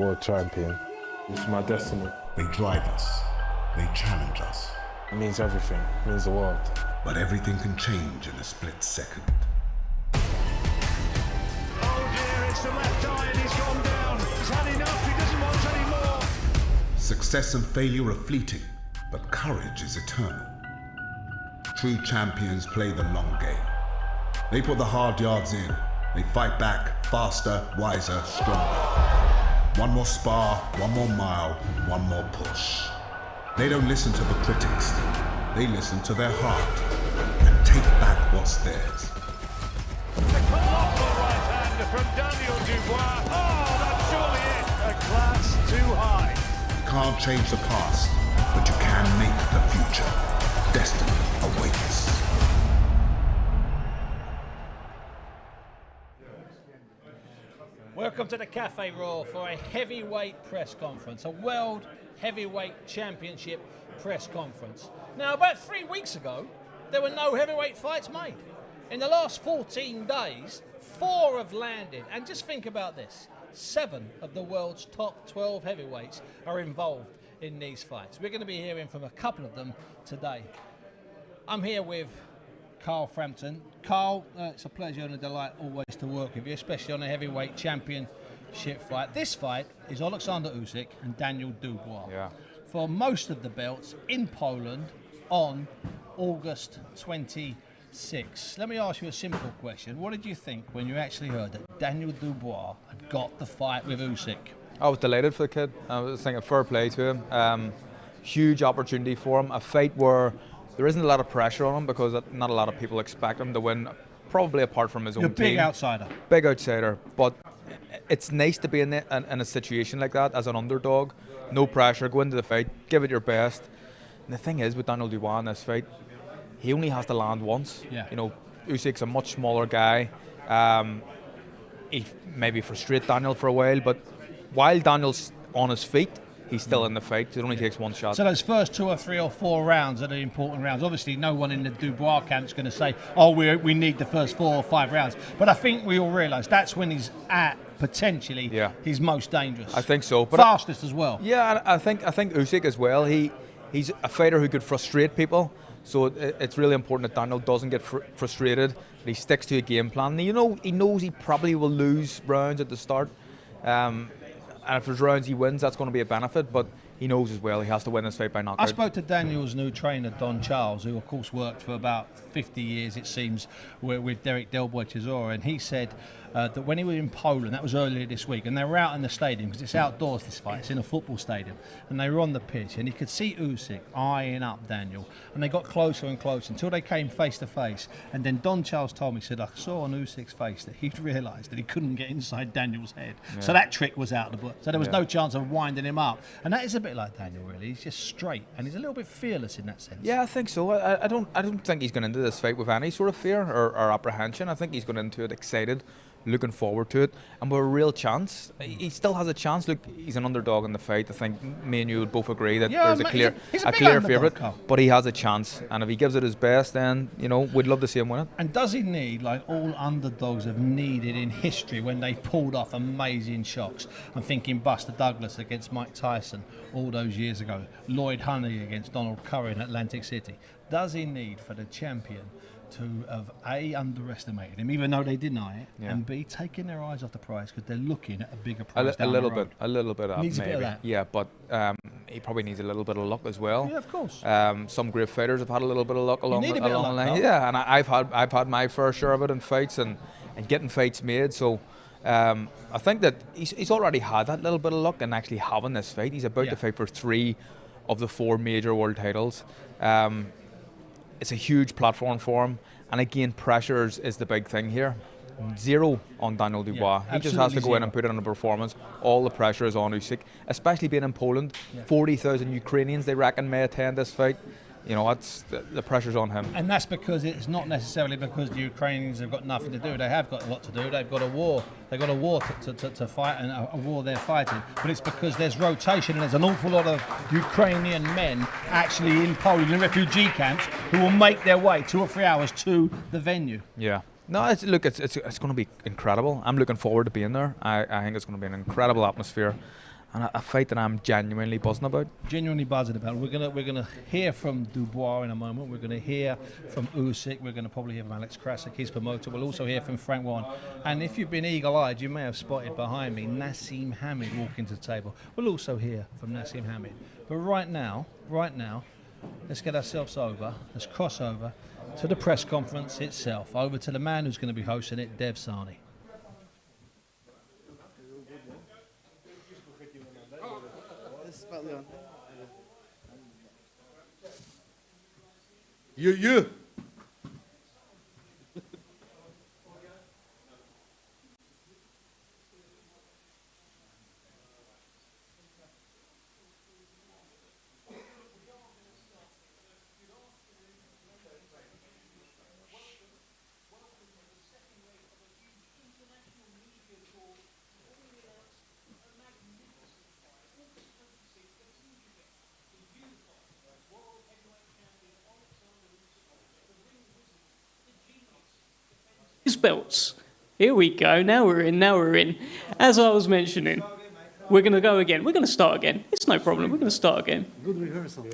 World champion. It's my destiny. They drive us. They challenge us. It means everything. It means the world. But everything can change in a split second. Oh dear, it's the left eye and he's gone down. He's had enough, he doesn't want any more. Success and failure are fleeting, but courage is eternal. True champions play the long game. They put the hard yards in. They fight back, faster, wiser, stronger. One more spar, one more mile, one more push. They don't listen to the critics. They listen to their heart and take back what's theirs. The colossal right hand from Daniel Dubois. Oh, that's surely it. A class too high. You can't change the past, but you can make the future. Destiny awaits. Welcome to the Cafe Royal for a heavyweight press conference, a World Heavyweight Championship press conference. Now, about 3 weeks ago, there were no heavyweight fights made. In the last 14 days, 4 have landed. And just think about this, 7 of the world's top 12 heavyweights are involved in these fights. We're going to be hearing from a couple of them today. I'm here with Carl Frampton. Carl, it's a pleasure and a delight always to work with you, especially on a heavyweight championship fight. This fight is Oleksandr Usyk and Daniel Dubois for most of the belts in Poland on August 26. Let me ask you a simple question. What did you think when you actually heard that Daniel Dubois had got the fight with Usyk? I was delighted for the kid. I was thinking fair play to him. Huge opportunity for him. A fight where there isn't a lot of pressure on him because not a lot of people expect him to win, probably apart from his own team. You're a big outsider. Big outsider. But it's nice to be in a situation like that as an underdog. No pressure, go into the fight, give it your best. And the thing is with Daniel Dubois in this fight, he only has to land once. Yeah. You know, Usyk's a much smaller guy. He'll maybe frustrate Daniel for a while, but while Daniel's on his feet, he's still in the fight. It only takes one shot. So those first 2 or 3 or 4 rounds are the important rounds. Obviously, no one in the Dubois camp is going to say, oh, we need the first 4 or 5 rounds. But I think we all realise that's when he's at, potentially, his most dangerous. I think so. But fastest as well. Yeah, I think Usyk as well. He's a fighter who could frustrate people. So it's really important that Daniel doesn't get frustrated, that he sticks to a game plan. And, you know, he knows he probably will lose rounds at the start. And if there's rounds he wins, that's going to be a benefit, but he knows as well he has to win this fight by knockout. I spoke to Daniel's new trainer, Don Charles, who of course worked for about 50 years, it seems, with Derek Del Boy Chisora, and he said that when he was in Poland, that was earlier this week, and they were out in the stadium, because it's outdoors this fight, it's in a football stadium, and they were on the pitch, and he could see Usyk eyeing up Daniel, and they got closer and closer until they came face to face, and then Don Charles told me, he said, I saw on Usyk's face that he'd realised that he couldn't get inside Daniel's head. Yeah. So that trick was out of the book. So there was no chance of winding him up. And that is a bit like Daniel, really. He's just straight, and he's a little bit fearless in that sense. Yeah, I think so. I don't think he's going into this fight with any sort of fear or apprehension. I think he's going into it excited, looking forward to it, and with a real chance. He still has a chance. Look, he's an underdog in the fight. I think me and you would both agree that there's a clear favourite, but he has a chance, and if he gives it his best, then, you know, we'd love to see him win it. And does he need, like all underdogs have needed in history when they pulled off amazing shocks? I'm thinking Buster Douglas against Mike Tyson all those years ago, Lloyd Honey against Donald Curry in Atlantic City. Does he need for the champion to have A, underestimated him, even though they deny it, and B, taking their eyes off the prize because they're looking at a bigger prize a little bit of needs maybe. A bit of that. Yeah, but he probably needs a little bit of luck as well. Yeah, of course. Some great fighters have had a little bit of luck along the luck, line. Yeah, and I've had my fair share of it in fights and getting fights made. So I think that he's already had that little bit of luck in actually having this fight. He's about to fight for 3 of the 4 major world titles. It's a huge platform for him, and again, pressure is the big thing here. 0 on Daniel Dubois. He just has to go in and put in a performance. All the pressure is on Usyk, especially being in Poland. 40,000 Ukrainians, they reckon, may attend this fight. You know, the pressure's on him. And that's because it's not necessarily because the Ukrainians have got nothing to do. They have got a lot to do. They've got a war. They've got a war to fight, and a war they're fighting. But it's because there's rotation, and there's an awful lot of Ukrainian men actually in Poland in refugee camps who will make their way 2 or 3 hours to the venue. Yeah. No, it's going to be incredible. I'm looking forward to being there. I think it's going to be an incredible atmosphere. and a fight that I'm genuinely buzzing about. Genuinely buzzing about. We're gonna hear from Dubois in a moment. We're gonna hear from Usyk. We're gonna probably hear from Alex Krasik, his promoter. We'll also hear from Frank Warren. And if you've been eagle-eyed, you may have spotted behind me Naseem Hamed walking to the table. We'll also hear from Naseem Hamed. But right now, let's get ourselves over. Let's cross over to the press conference itself. Over to the man who's going to be hosting it, dazn. You. His belts. Here we go. Now we're in. As I was mentioning, we're going to go again. We're going to start again. It's no problem. We're going to start again. Good rehearsal.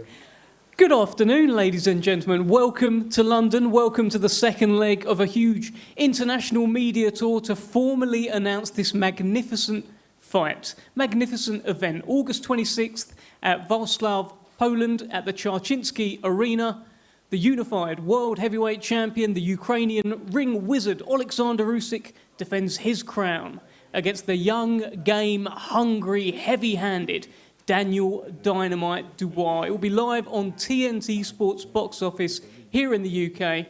Good afternoon, ladies and gentlemen. Welcome to London. Welcome to the second leg of a huge international media tour to formally announce this magnificent fight, magnificent event. August 26th at Wrocław, Poland, at the Charczynski Arena. The unified world heavyweight champion, the Ukrainian ring wizard Oleksandr Usyk, defends his crown against the young, game, hungry, heavy-handed Daniel Dynamite Dubois. It will be live on TNT Sports box office here in the UK.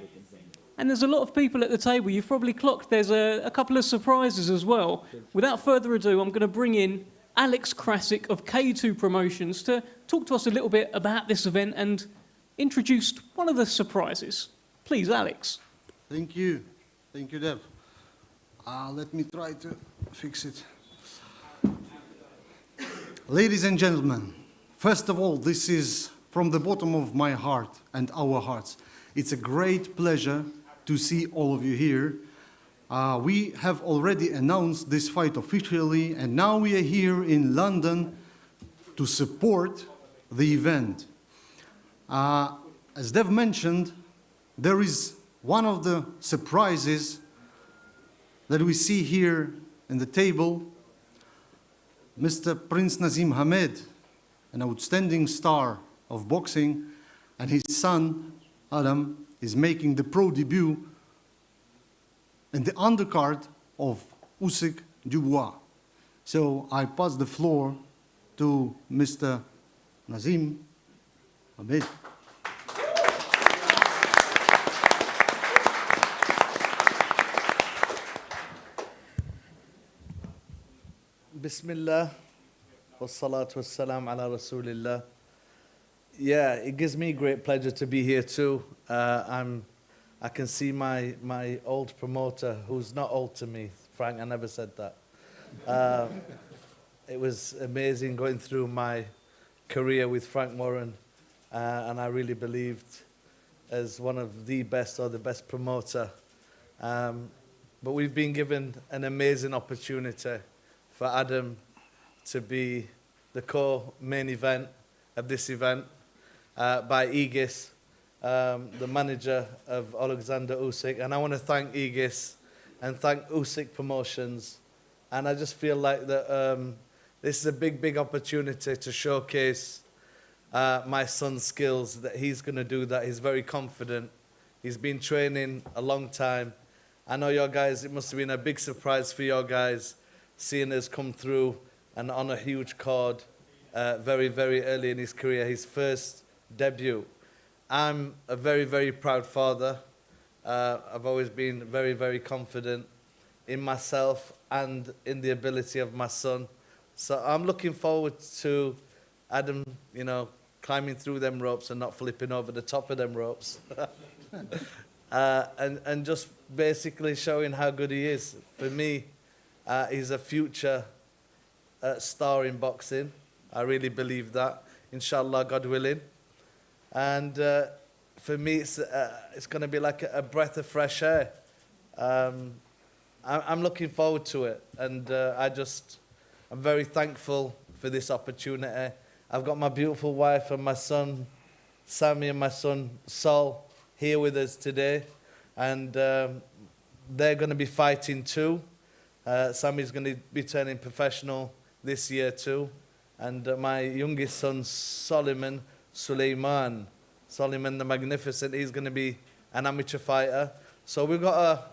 And there's a lot of people at the table. You've probably clocked there's a couple of surprises as well. Without further ado, I'm going to bring in Alex Krasik of K2 Promotions to talk to us a little bit about this event and introduced one of the surprises. Please, Alex. Thank you, Dev. Let me try to fix it. Ladies and gentlemen, first of all, this is from the bottom of my heart and our hearts. It's a great pleasure to see all of you here. We have already announced this fight officially, and now we are here in London to support the event. As Dev mentioned, there is one of the surprises that we see here in the table. Mr. Prince Naseem Hamed, an outstanding star of boxing, and his son, Adam, is making the pro debut in the undercard of Usyk-Dubois. So I pass the floor to Mr. Naseem Hamed. Bismillah, wassalatu wassalam ala rasulillah. Yeah, it gives me great pleasure to be here too. I can see my old promoter, who's not old to me, Frank, I never said that. It was amazing going through my career with Frank Warren, and I really believed as one of the best or the best promoter. But we've been given an amazing opportunity for Adam to be the co-main event of this event by Aegis, the manager of Oleksandr Usyk. And I want to thank Aegis and thank Usyk Promotions. And I just feel like that this is a big, big opportunity to showcase my son's skills, that he's going to do that. He's very confident. He's been training a long time. I know your guys, it must have been a big surprise for your guys seeing us come through and on a huge card very, very early in his career, his first debut. I'm a very, very proud father. I've always been very, very confident in myself and in the ability of my son. So I'm looking forward to Adam, you know, climbing through them ropes and not flipping over the top of them ropes. And just basically showing how good he is. For me, he's a future star in boxing. I really believe that, inshallah, God willing. And for me, it's going to be like a breath of fresh air. I'm looking forward to it. And I'm very thankful for this opportunity. I've got my beautiful wife and my son, Sammy, and my son, Sol, here with us today. And they're going to be fighting too. Sammy's going to be turning professional this year too. And my youngest son, Suleiman the Magnificent, he's going to be an amateur fighter. So we've got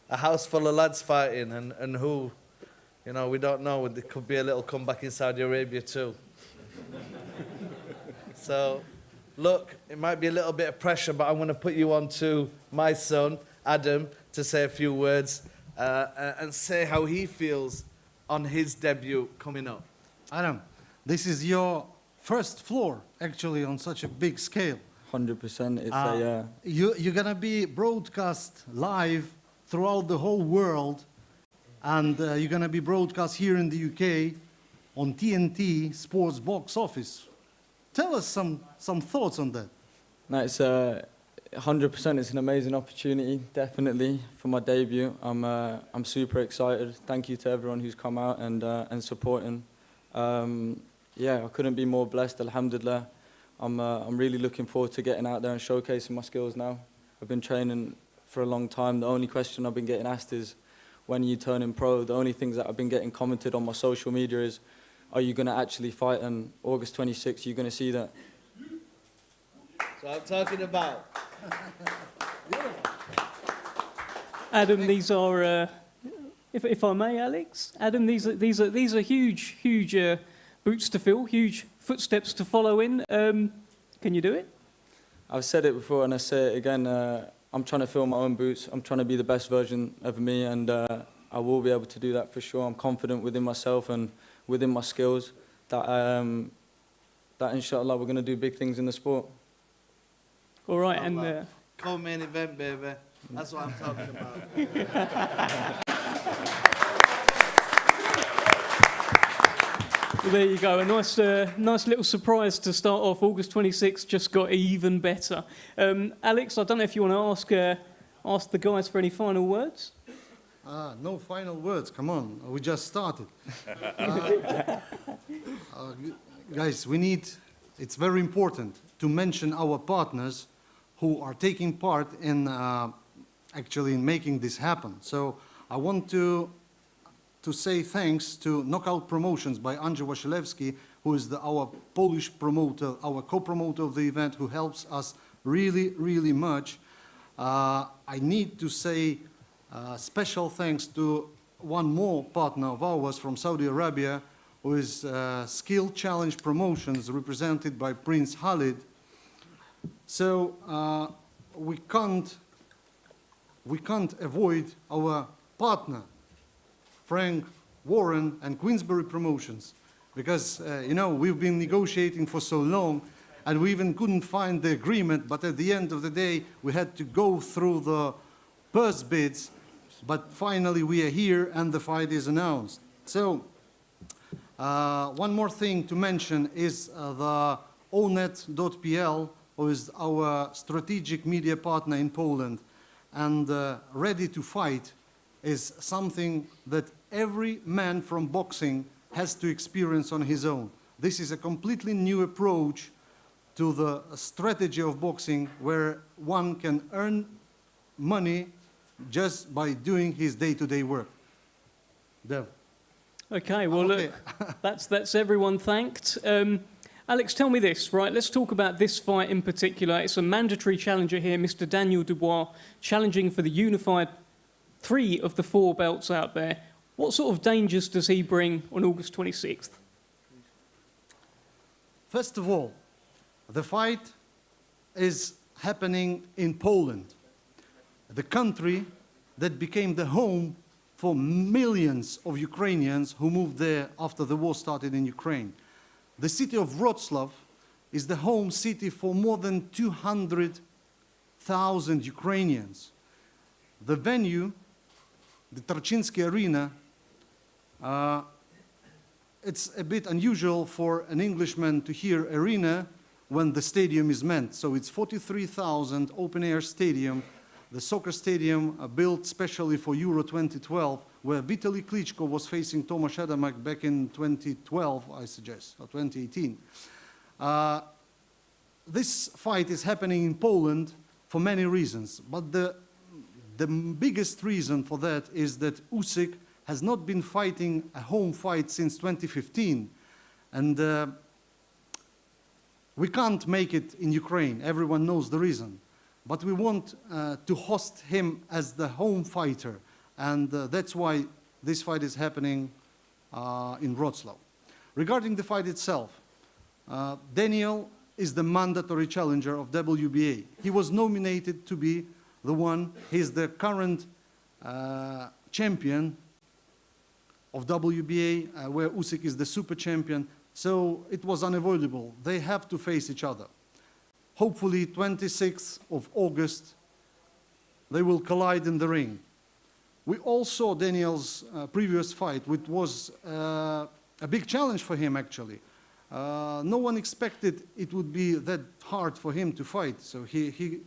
a house full of lads fighting, and who, you know, we don't know. There could be a little comeback in Saudi Arabia too. So, look, it might be a little bit of pressure, but I'm going to put you on to my son, Adam, to say a few words and say how he feels on his debut coming up. Adam, this is your first floor, actually, on such a big scale. 100%. It's You're going to be broadcast live throughout the whole world, and you're going to be broadcast here in the UK on TNT Sports Box Office. Tell us some thoughts on that. No, it's 100%. It's an amazing opportunity, definitely, for my debut. I'm super excited. Thank you to everyone who's come out and supporting. Yeah, I couldn't be more blessed. Alhamdulillah. I'm really looking forward to getting out there and showcasing my skills now. I've been training for a long time. The only question I've been getting asked is, when are you turning pro? The only things that I've been getting commented on my social media is, are you going to actually fight on August 26th? You're going to see that. So I'm talking about. Adam, these are, if I may, Alex, Adam, these are huge boots to fill, huge footsteps to follow in. Can you do it? I've said it before and I say it again. I'm trying to fill my own boots. I'm trying to be the best version of me, and I will be able to do that for sure. I'm confident within myself and within my skills that inshallah we're going to do big things in the sport. All right, and Co-main event, baby. That's what I'm talking about. well, there you go. A nice little surprise to start off. August 26th just got even better. Alex, I don't know if you want to ask the guys for any final words. No final words, come on, we just started. Guys, it's very important to mention our partners who are taking part in actually in making this happen. So I want to say thanks to Knockout Promotions by Andrzej Wasilewski, who is our Polish promoter, our co-promoter of the event, who helps us really, really much. I need to say special thanks to one more partner of ours from Saudi Arabia, who is Skill Challenge Promotions, represented by Prince Khalid. So we can't avoid our partner, Frank Warren and Queensberry Promotions, because you know, we've been negotiating for so long, and we even couldn't find the agreement. But at the end of the day, we had to go through the purse bids. But finally, we are here, and the fight is announced. So, one more thing to mention is the onet.pl, who is our strategic media partner in Poland, and Ready to Fight is something that every man from boxing has to experience on his own. This is a completely new approach to the strategy of boxing, where one can earn money just by doing his day-to-day work. There. Okay, well, look, that's everyone thanked. Alex, tell me this, right? Let's talk about this fight in particular. It's a mandatory challenger here, Mr. Daniel Dubois, challenging for the unified 3 of the 4 belts out there. What sort of dangers does he bring on August 26th? First of all, the fight is happening in Poland, the country that became the home for millions of Ukrainians who moved there after the war started in Ukraine. The city of Wrocław is the home city for more than 200,000 Ukrainians. The venue, the Tarczyński Arena, it's a bit unusual for an Englishman to hear arena when the stadium is meant. So it's 43,000 open-air stadium the soccer stadium built specially for Euro 2012, where Vitaly Klitschko was facing Tomasz Adamek back in 2012, I suggest, or 2018. This fight is happening in Poland for many reasons, but the biggest reason for that is that Usyk has not been fighting a home fight since 2015, and we can't make it in Ukraine. Everyone knows the reason. But we want to host him as the home fighter, and that's why this fight is happening in Wrocław. Regarding the fight itself, Daniel is the mandatory challenger of WBA. He was nominated to be the one. He's the current champion of WBA, where Usyk is the super champion. So it was unavoidable. They have to face each other. Hopefully, 26th of August, they will collide in the ring. We all saw Daniel's previous fight, which was a big challenge for him, actually. No one expected it would be that hard for him to fight. So he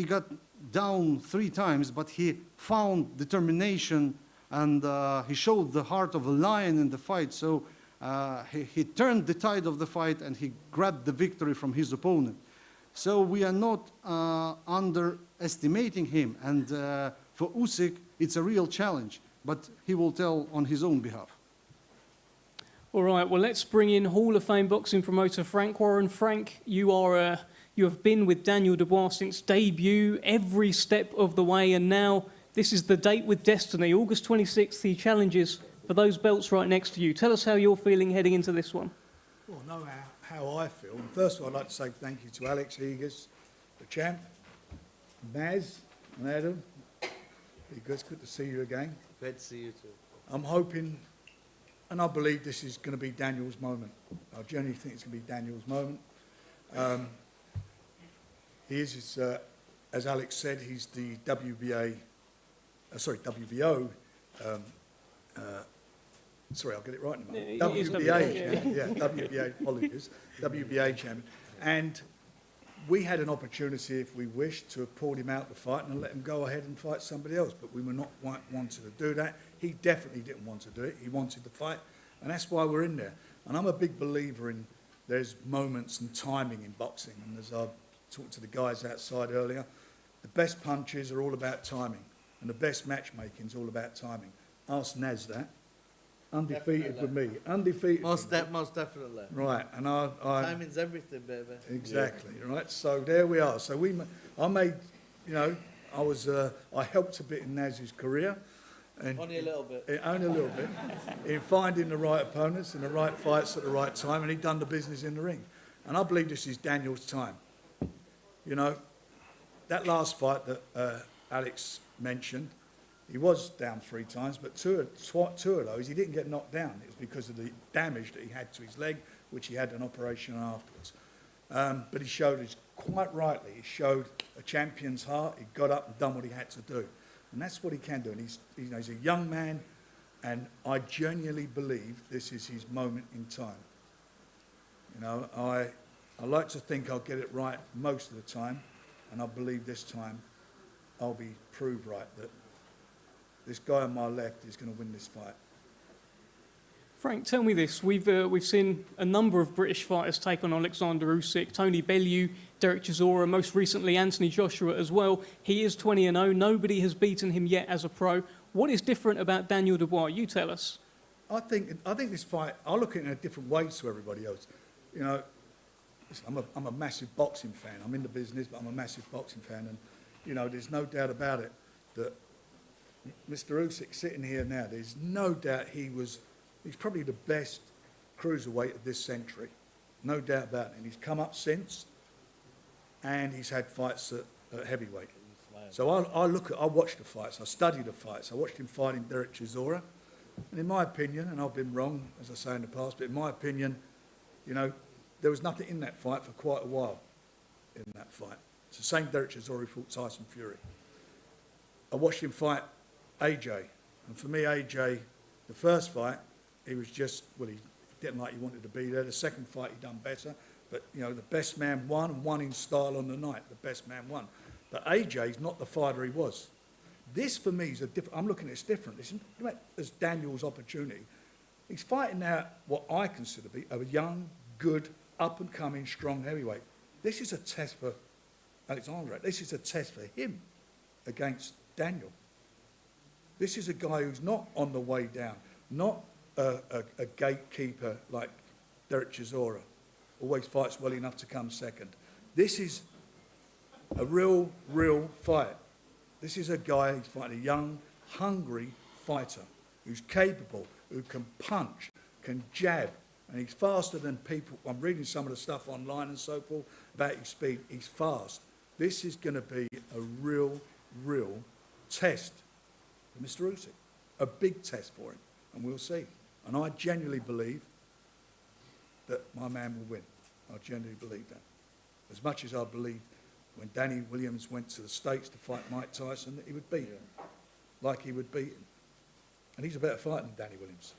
got down 3 times, but he found determination, and he showed the heart of a lion in the fight. So he turned the tide of the fight, and he grabbed the victory from his opponent. So we are not underestimating him. And for Usyk, it's a real challenge, but he will tell on his own behalf. All right, well, let's bring in Hall of Fame boxing promoter Frank Warren. Frank, you have been with Daniel Dubois since debut, every step of the way, and now this is the date with destiny. August 26th, he challenges for those belts right next to you. Tell us how you're feeling heading into this one. Well, I know how I feel. First of all, I'd like to say thank you to Alex Eagers, the champ, Naz and Adam. It's good to see you again. Great to see you too. I'm hoping, and I believe this is going to be Daniel's moment. I genuinely think it's going to be Daniel's moment. He is, as Alex said, he's the WBO, sorry, I'll get it right in a moment. WBA, apologies, WBA champion. And we had an opportunity, if we wished, to have pulled him out the fight and let him go ahead and fight somebody else, but we were not wanting to do that. He definitely didn't want to do it. He wanted the fight, and that's why we're in there. And I'm a big believer in there's moments and timing in boxing, and as I talked to the guys outside earlier, the best punches are all about timing, and the best matchmaking is all about timing. Ask Naz that. Undefeated with me. Undefeated. Most definitely. Right, and I timing's everything, baby. Exactly, right. So there we are. So I made, you know, I helped a bit in Naz's career. And only a little bit. Only a little bit. In finding the right opponents and the right fights at the right time, and he'd done the business in the ring. And I believe this is Daniel's time. You know, that last fight that Alex mentioned, he was down 3 times, but two of those, he didn't get knocked down. It was because of the damage that he had to his leg, which he had an operation on afterwards. But he showed, quite rightly, he showed a champion's heart. He got up and done what he had to do. And that's what he can do. And he's a young man, and I genuinely believe this is his moment in time. You know, I like to think I'll get it right most of the time, and I believe this time I'll be proved right that this guy on my left is going to win this fight. Frank, tell me this. We've seen a number of British fighters take on Oleksandr Usyk, Tony Bellew, Derek Chisora, most recently Anthony Joshua as well. He is 20-0. Nobody has beaten him yet as a pro. What is different about Daniel Dubois? You tell us. I think this fight, I look at it in a different way to everybody else. You know, listen, I'm a massive boxing fan. I'm in the business, but I'm a massive boxing fan. And, you know, there's no doubt about it that Mr. Usyk sitting here now, there's no doubt he's probably the best cruiserweight of this century. No doubt about it. And he's come up since, and he's had fights at heavyweight. So I watch the fights, I study the fights. I watched him fighting Derek Chisora. And in my opinion, and I've been wrong, as I say in the past, but in my opinion, you know, there was nothing in that fight for quite a while in that fight. It's the same Derek Chisora who fought Tyson Fury. I watched him fight AJ. And for me, AJ, the first fight, he was just, well, he didn't like he wanted to be there. The second fight, he done better. But, you know, the best man won, and won in style on the night. The best man won. that AJ's not the fighter he was. This, for me, is a different... I'm looking at this different. Listen, as Daniel's opportunity. He's fighting now what I consider to be a young, good, up-and-coming, strong heavyweight. This is a test for Alexander. This is a test for him against Daniel. This is a guy who's not on the way down, not a gatekeeper like Derek Chisora, always fights well enough to come second. This is a real fight. This is a guy who's fighting a young, hungry fighter who's capable, who can punch, can jab, and he's faster than people. I'm reading some of the stuff online and so forth about his speed. He's fast. This is going to be a real test for Mr. Usyk, a big test for him, and we'll see. And I genuinely believe that my man will win. I genuinely believe that. As much as I believe when Danny Williams went to the States to fight Mike Tyson, that he would beat him, like he would beat him. And he's a better fighter than Danny Williams.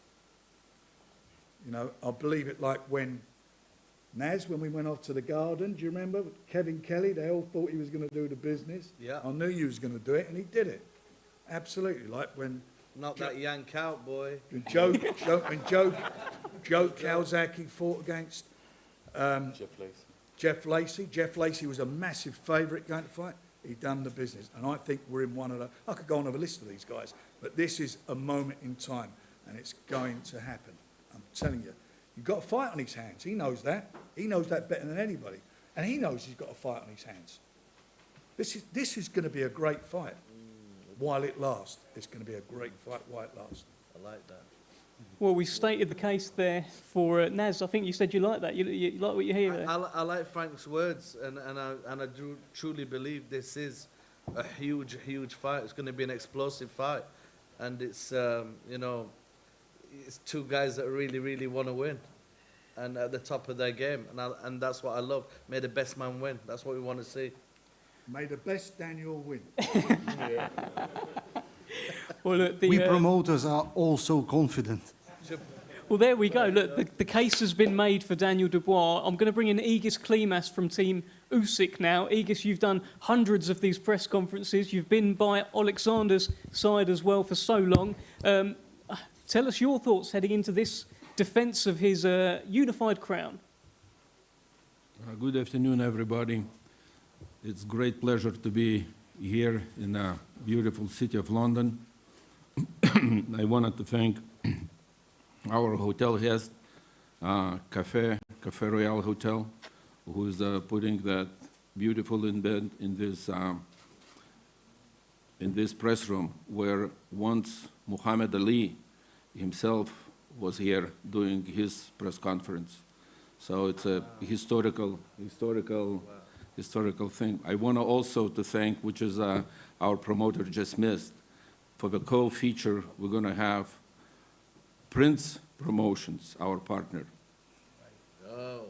You know, I believe it like when Naz, when we went off to the Garden, do you remember? Kevin Kelly, they all thought he was going to do the business. Yeah. I knew he was going to do it, and he did it. Absolutely. Like when... Not that yank out, boy. When Joe Calzaghe fought against Jeff Lacey. Jeff Lacey was a massive favourite going to fight. He done the business. And I think we're in one of the... I could go on with a list of these guys. But this is a moment in time, and it's going to happen. I'm telling you. You've got a fight on his hands. He knows that. He knows that better than anybody. And he knows he's got a fight on his hands. This is going to be a great fight while it lasts. It's going to be a great fight while it lasts. I like that. Well, we stated the case there for Naz. I think you said you like that. You like what you hear there. I like Frank's words, and I do truly believe this is a huge fight. It's going to be an explosive fight, and it's you know, it's two guys that really want to win, and at the top of their game, and that's what I love. May the best man win. That's what we want to see. May the best Daniel win. Well, look, We promoters are also confident. Well, there we go. Look, the case has been made for Daniel Dubois. I'm going to bring in Egis Klimas from Team Usyk now. Egis, you've done hundreds of these press conferences. You've been by Oleksandr's side as well for so long. Tell us your thoughts heading into this defence of his unified crown. Good afternoon, everybody. It's a great pleasure to be here in the beautiful city of London. I wanted to thank our hotel guest, Cafe Royal Hotel, who is putting that beautiful in bed in this press room, where once Muhammad Ali himself was here doing his press conference. So it's a historical thing. I want also to thank, which is our promoter just missed, for the co-feature we're going to have Prince Promotions, our partner. Oh,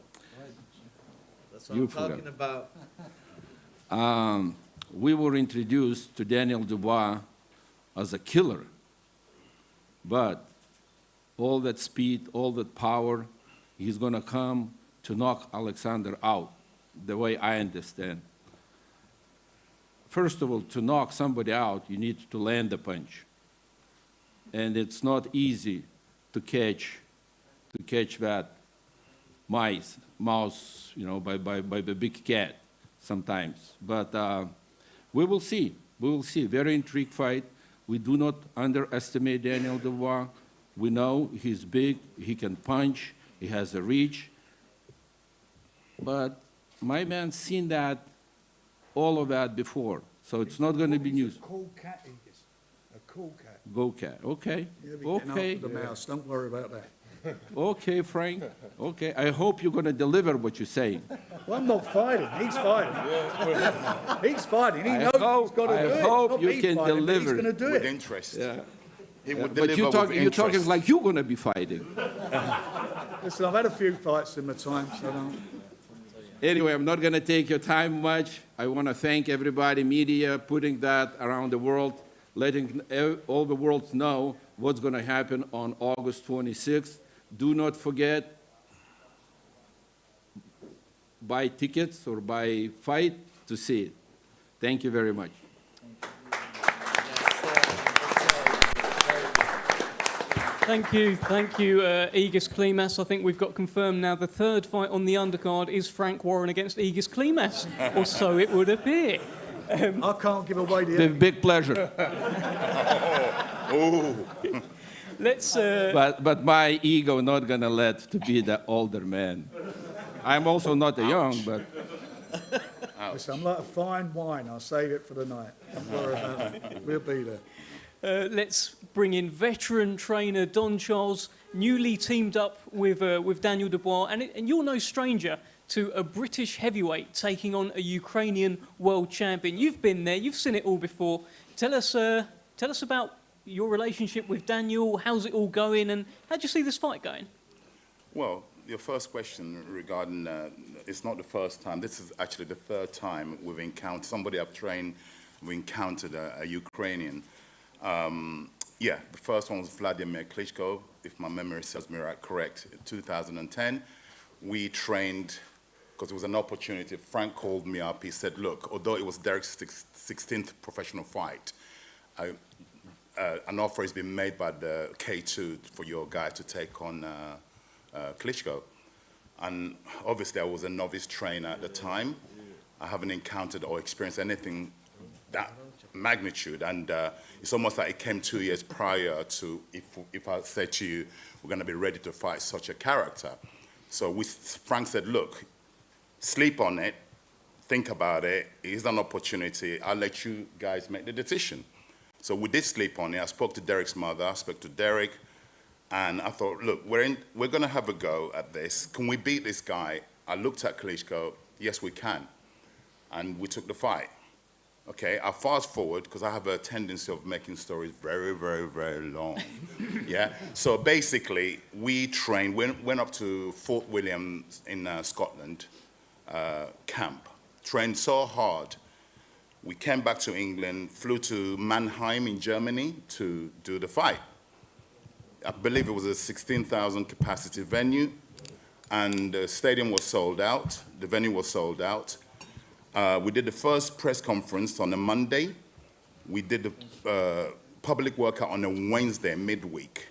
that's what I'm talking about. We were introduced to Daniel Dubois as a killer, but all that speed, all that power, he's going to come to knock Oleksandr out, the way I understand. First of all, to knock somebody out, you need to land a punch. And it's not easy to catch that mouse, you know, by the big cat sometimes. But we will see. We will see. Very intrigued fight. We do not underestimate Daniel Dubois. We know he's big, he can punch, he has a reach. But my man's seen that, all of that before, so it's not going to be news. A cool cat, Egis. A cool cat. Go cat, okay, Okay. After the mouse. Don't worry about that. Okay, Frank, okay. I hope you're going to deliver what you're saying. Well, I'm not fighting. He's fighting. He's fighting. He knows he's got to do it. I hope Not you me can fighting, but deliver. He's going to do With it. interest. Yeah. He would But deliver you're with interest. talking like you're going to be fighting. Listen, I've had a few fights in my time, so don't... Anyway, I'm not going to take your time much. I want to thank everybody, media, putting that around the world, letting all the world know what's going to happen on August 26th. Do not forget, buy tickets or buy fight to see it. Thank you very much. Thank you, Egis Klimas. I think we've got confirmed now the third fight on the undercard is Frank Warren against Egis Klimas, or so it would appear. I can't give away the... With big pleasure. Let's... But my ego not gonna let to be the older man. I'm also not a young, but... Listen, I'm like a fine wine. I'll save it for the night. Don't worry about that. We'll be there. Let's bring in veteran trainer Don Charles, newly teamed up with Daniel Dubois, and you're no stranger to a British heavyweight taking on a Ukrainian world champion. You've been there, you've seen it all before. Tell us about your relationship with Daniel. How's it all going, and how do you see this fight going? Well, your first question regarding it's not the first time. This is actually the third time we've encountered somebody I've trained. We encountered a Ukrainian. Yeah, the first one was Vladimir Klitschko, if my memory serves me correct, in 2010. We trained, because it was an opportunity. Frank called me up. He said, look, although it was Derek's 16th professional fight, an offer has been made by the K2 for your guy to take on Klitschko. And obviously, I was a novice trainer at the time. I haven't encountered or experienced anything that magnitude, and it's almost like it came 2 years prior to if I said to you, we're going to be ready to fight such a character. So Frank said, look, sleep on it, think about it, it's an opportunity, I'll let you guys make the decision. So we did sleep on it. I spoke to Derek's mother, I spoke to Derek, and I thought, look, we're going to have a go at this. Can we beat this guy? I looked at Klitschko, yes, we can. And we took the fight. Okay, I'll fast forward because I have a tendency of making stories very, very, very long. Yeah, so basically we trained, went up to Fort William in Scotland camp, trained so hard. We came back to England, flew to Mannheim in Germany to do the fight. I believe it was a 16,000 capacity venue, and the stadium was sold out, the venue was sold out. We did the first press conference on a Monday. We did the public workout on a Wednesday, midweek.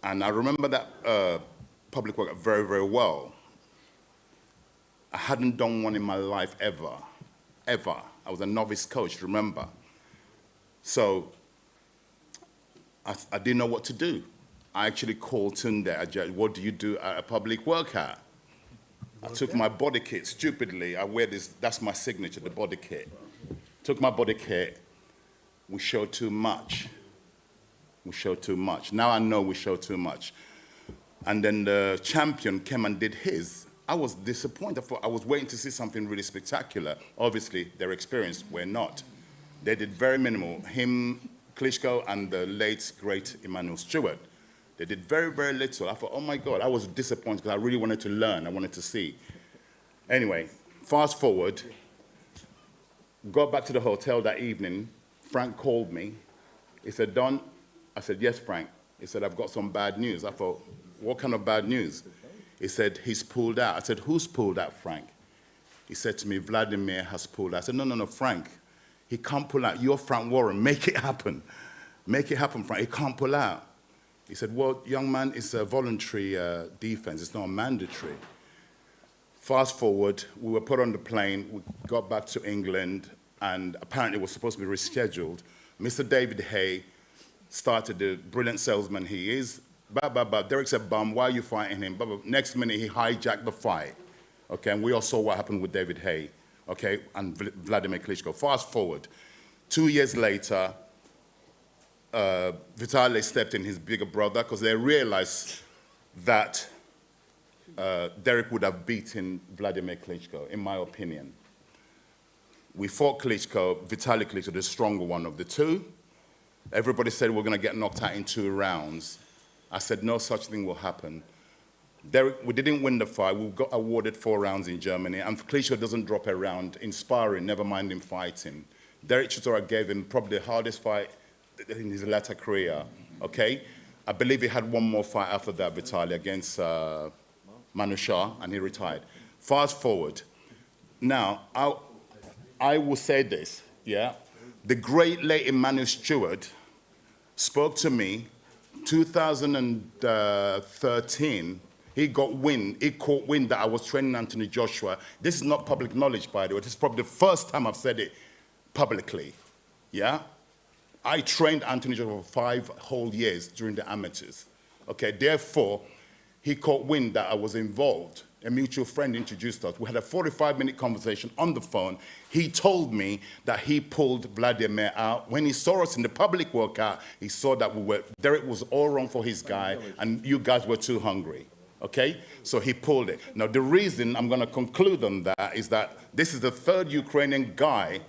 And I remember that public workout very, very well. I hadn't done one in my life ever, ever. I was a novice coach, remember. So I didn't know what to do. I actually called Tunde, what do you do at a public workout? I took my body kit, stupidly, I wear this, that's my signature, the body kit. Took my body kit, we showed too much. We showed too much. Now I know we showed too much. And then the champion came and did his. I was disappointed, I was waiting to see something really spectacular. Obviously, their experience, we're not. They did very minimal. Him, Klitschko, and the late, great Emmanuel Stewart. They did very, very little. I thought, oh my God, I was disappointed because I really wanted to learn, I wanted to see. Anyway, fast forward, got back to the hotel that evening, Frank called me. He said, Don, I said, yes, Frank. He said, I've got some bad news. I thought, what kind of bad news? He said, he's pulled out. I said, who's pulled out, Frank? He said to me, Vladimir has pulled out. I said, no, Frank, he can't pull out. You're Frank Warren, make it happen. Make it happen, Frank, he can't pull out. He said, well, young man, it's a voluntary defense. It's not mandatory. Fast forward, we were put on the plane. We got back to England, and apparently it was supposed to be rescheduled. Mr. David Hay started the brilliant salesman he is. Derek said, bum, why are you fighting him? Next minute, he hijacked the fight. Okay, and we all saw what happened with David Hay, okay, and Vladimir Klitschko. Fast forward, 2 years later, Vitaly stepped in, his bigger brother, because they realized that Derek would have beaten Vladimir Klitschko, in my opinion. We fought Klitschko, Vitaly Klitschko, the stronger one of the two. Everybody said we're going to get knocked out in 2 rounds. I said no such thing will happen. Derek, we didn't win the fight. We got awarded 4 rounds in Germany, and Klitschko doesn't drop a round in sparring, never mind in fighting. Derek Chisora gave him probably the hardest fight in his latter career, okay? I believe he had one more fight after that, Vitaly, against Manu Shah, and he retired. Fast forward. Now, I will say this, yeah? The great late Emmanuel Stewart spoke to me 2013. He caught wind that I was training Anthony Joshua. This is not public knowledge, by the way. This is probably the first time I've said it publicly, yeah? I trained Anthony Joshua for 5 whole years during the amateurs, okay? Therefore, he caught wind that I was involved. A mutual friend introduced us. We had a 45-minute conversation on the phone. He told me that he pulled Vladimir out. When he saw us in the public workout, he saw that Derek was all wrong for his guy, and you guys were too hungry. Okay? So he pulled it. Now, the reason I'm going to conclude on that is that this is the 3rd Ukrainian guy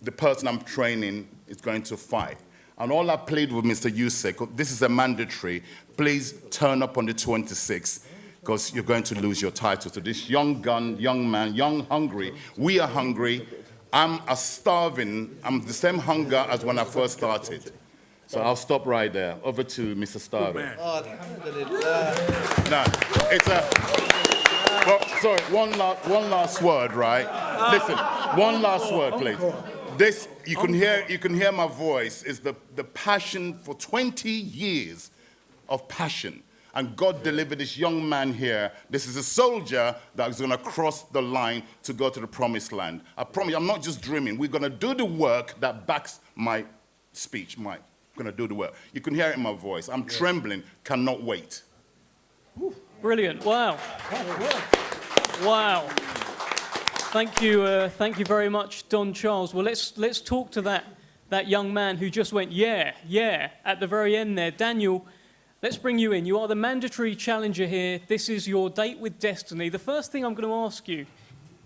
the person I'm training is going to fight. And all I plead with Mr. Usyk, this is a mandatory, please turn up on the 26th, because you're going to lose your title to this young gun, young man, young, hungry. We are hungry. I'm the same hunger as when I first started. So I'll stop right there. Over to Mr. Starver. Oh, alhamdulillah. No, sorry, one last word, right? Listen, one last word, please. This, you can hear my voice, is the passion for 20 years of passion. And God delivered this young man here. This is a soldier that is going to cross the line to go to the promised land. I promise you, I'm not just dreaming. We're going to do the work that backs my speech, Mike. I'm going to do the work. You can hear it in my voice. I'm trembling, cannot wait. Brilliant. Wow. Wow. Thank you very much, Don Charles. Well, let's talk to that young man who just went, yeah, at the very end there. Daniel, let's bring you in. You are the mandatory challenger here. This is your date with destiny. The first thing I'm going to ask you,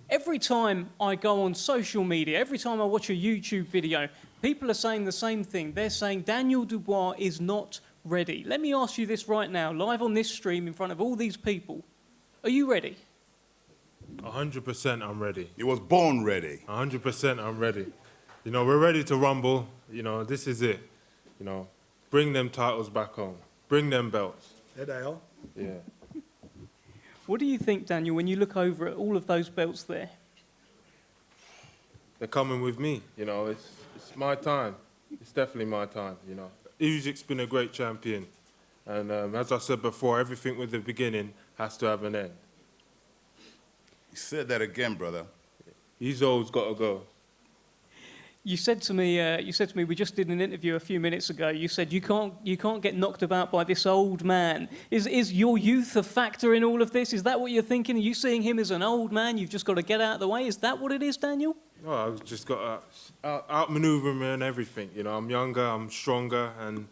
every time I go on social media, every time I watch a YouTube video, people are saying the same thing. They're saying Daniel Dubois is not ready. Let me ask you this right now, live on this stream in front of all these people. Are you ready? 100% I'm ready. He was born ready. 100% I'm ready. You know, we're ready to rumble. You know, this is it. You know, bring them titles back home. Bring them belts. There they are. Yeah. What do you think, Daniel, when you look over at all of those belts there? They're coming with me. You know, it's my time. It's definitely my time, you know. Usyk's been a great champion. And as I said before, everything with the beginning has to have an end. You said that again, brother. He's always got to go. You said to me, we just did an interview a few minutes ago. You said you can't get knocked about by this old man. Is your youth a factor in all of this? Is that what you're thinking? Are you seeing him as an old man? You've just got to get out of the way. Is that what it is, Daniel? No, I've just got to outmaneuver him and everything. You know, I'm younger, I'm stronger, and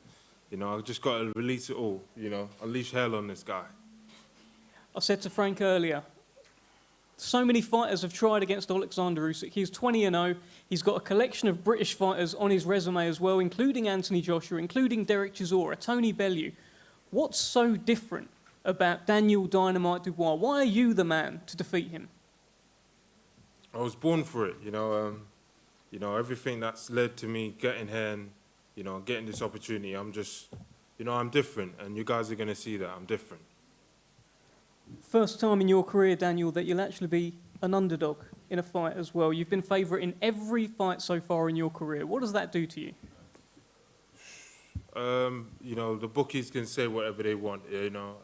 you know, I've just got to release it all. You know, unleash hell on this guy. I said to Frank earlier, so many fighters have tried against Oleksandr Usyk. He's 20-0. He's got a collection of British fighters on his resume as well, including Anthony Joshua, including Derek Chisora, Tony Bellew. What's so different about Daniel Dynamite Dubois? Why are you the man to defeat him? I was born for it, you know. Everything that's led to me getting here and, you know, getting this opportunity. I'm just, you know, I'm different, and you guys are going to see that I'm different. First time in your career, Daniel, that you'll actually be an underdog in a fight as well. You've been favourite in every fight so far in your career. What does that do to you? You know, the bookies can say whatever they want, you know.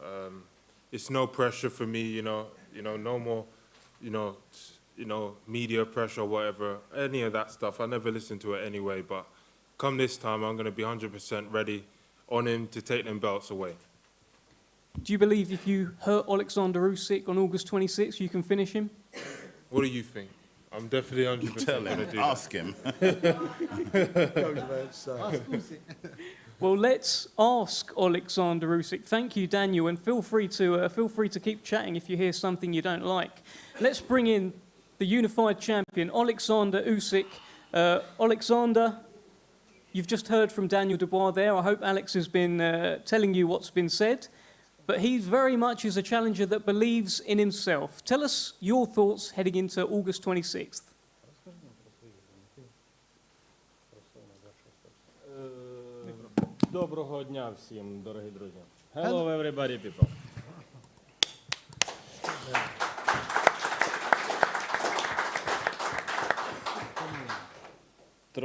It's no pressure for me, you know, no more, you know, media pressure or whatever, any of that stuff. I never listen to it anyway, but come this time, I'm going to be 100% ready on him to take them belts away. Do you believe if you hurt Oleksandr Usyk on August 26th, you can finish him? What do you think? I'm definitely 100% Tell going to him, do ask him. Well, let's ask Oleksandr Usyk. Thank you, Daniel, and feel free to keep chatting if you hear something you don't like. Let's bring in the unified champion, Oleksandr Usyk. Oleksandr, you've just heard from Daniel Dubois there. I hope Alex has been telling you what's been said. But he very much is a challenger that believes in himself. Tell us your thoughts heading into August 26th. Доброго дня всім, дорогі друзі. Hello, everybody, people.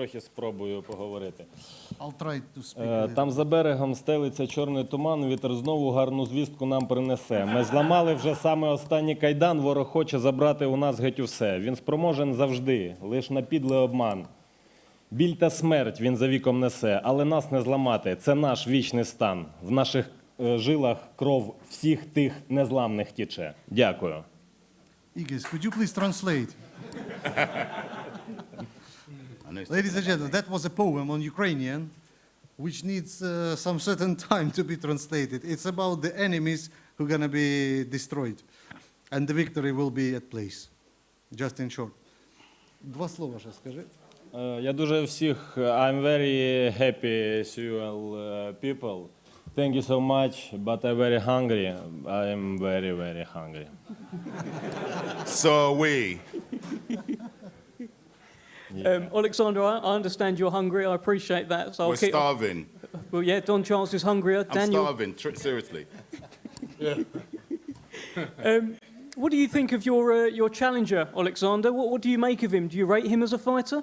трохи спробую поговорити. I'll try to speak. Там за берегом стелиться чорний туман, вітер знову гарну звістку нам принесе. Ми зламали вже саме останній кайдан, ворог хоче забрати у нас геть усе. Він спроможен завжди, лиш на підлий обман. Біль та смерть він за віком несе, але нас не зламати, це наш вічний стан. В наших жилах кров всіх тих незламних тіче. Дякую. Igis, could you please translate? Ladies and gentlemen, that was a poem on Ukrainian, which needs some certain time to be translated. It's about the enemies who are going to be destroyed, and the victory will be at place. Just in short. Два слова ще скажи. Я дуже всіх, I'm very happy to you all people. Thank you so much, but I'm very hungry. I'm very, very hungry. So are we. Oleksandr, I understand you're hungry. I appreciate that. So We're starving. Well, yeah, Don Charles is hungrier. I'm Daniel, starving, seriously. what do you think of your challenger, Oleksandr? What do you make of him? Do you rate him as a fighter?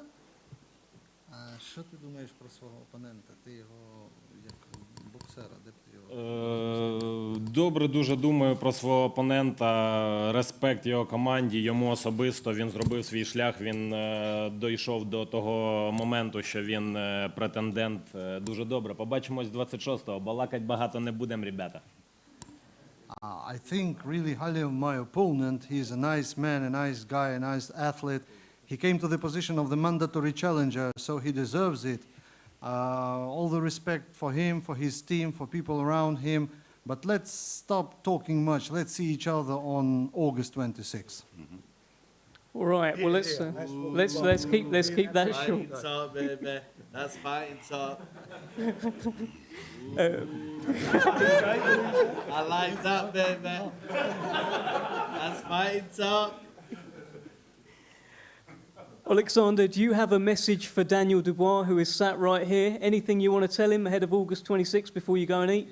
Що ти думаєш про свого опонента? Ти його як боксера, де б ти його? Добре дуже думаю про свого опонента, респект його команді, йому особисто, він зробив свій шлях, він дійшов до того моменту, що він претендент. Дуже добре. Побачимось 26-го, балакать багато не будемо, ребята. I think really highly of my opponent. He's a nice man, a nice guy, a nice athlete. He came to the position of the mandatory challenger, so he deserves it. All the respect for him, for his team, for people around him. But let's stop talking much. Let's see each other on August 26th. All right. Well, let's keep that short. Fighting talk, baby. That's fighting talk. I like that, baby. That's fighting talk. Oleksandr, do you have a message for Daniel Dubois, who is sat right here? Anything you want to tell him ahead of August 26th before you go and eat?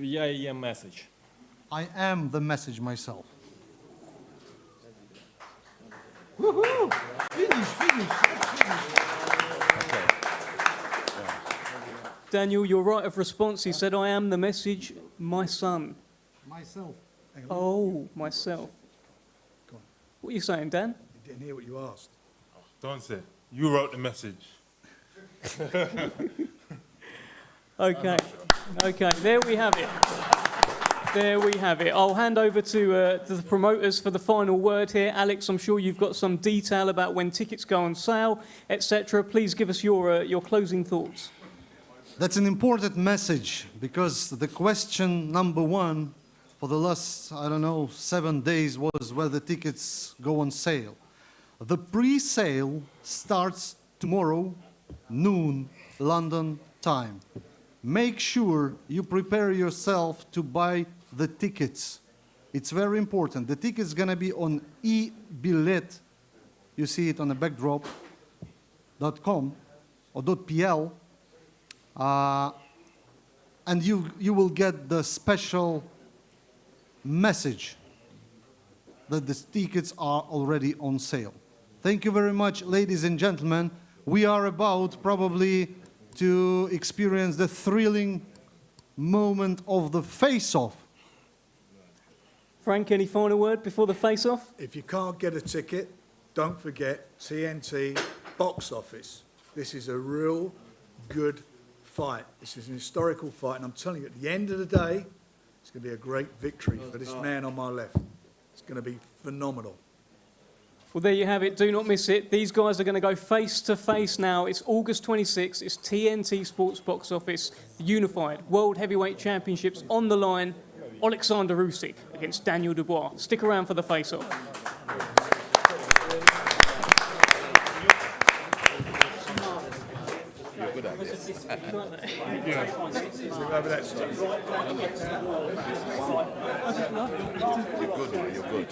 Я і є меседж. I am the message myself. Daniel, your right of response, he said, I am the message, my son. Myself. Hang on. Oh, myself. Go on. What are you saying, Dan? You didn't hear what you asked. Don't say. You wrote the message. Okay. Okay, there we have it. There we have it. I'll hand over to the promoters for the final word here. Alex, I'm sure you've got some detail about when tickets go on sale, etc. Please give us your closing thoughts. That's an important message, because the question number one for the last, 7 days was where the tickets go on sale. The pre-sale starts tomorrow, noon, London time. Make sure you prepare yourself to buy the tickets. It's very important. The ticket's gonna be on e-billet. You see it on the backdrop.com or .pl. And you will get the special message that the tickets are already on sale. Thank you very much, ladies and gentlemen. We are about probably to experience the thrilling moment of the face-off. Frank, any final word before the face-off? If you can't get a ticket, don't forget TNT box office. This is a real good fight. This is an historical fight, and I'm telling you, at the end of the day, it's going to be a great victory for this man on my left. It's going to be phenomenal. Well, there you have it. Do not miss it. These guys are going to go face-to-face now. It's August 26th. It's TNT Sports Box Office, Unified World Heavyweight Championships on the line. Oleksandr Usyk against Daniel Dubois. Stick around for the face-off. You're good at this. You're good, man. You're good.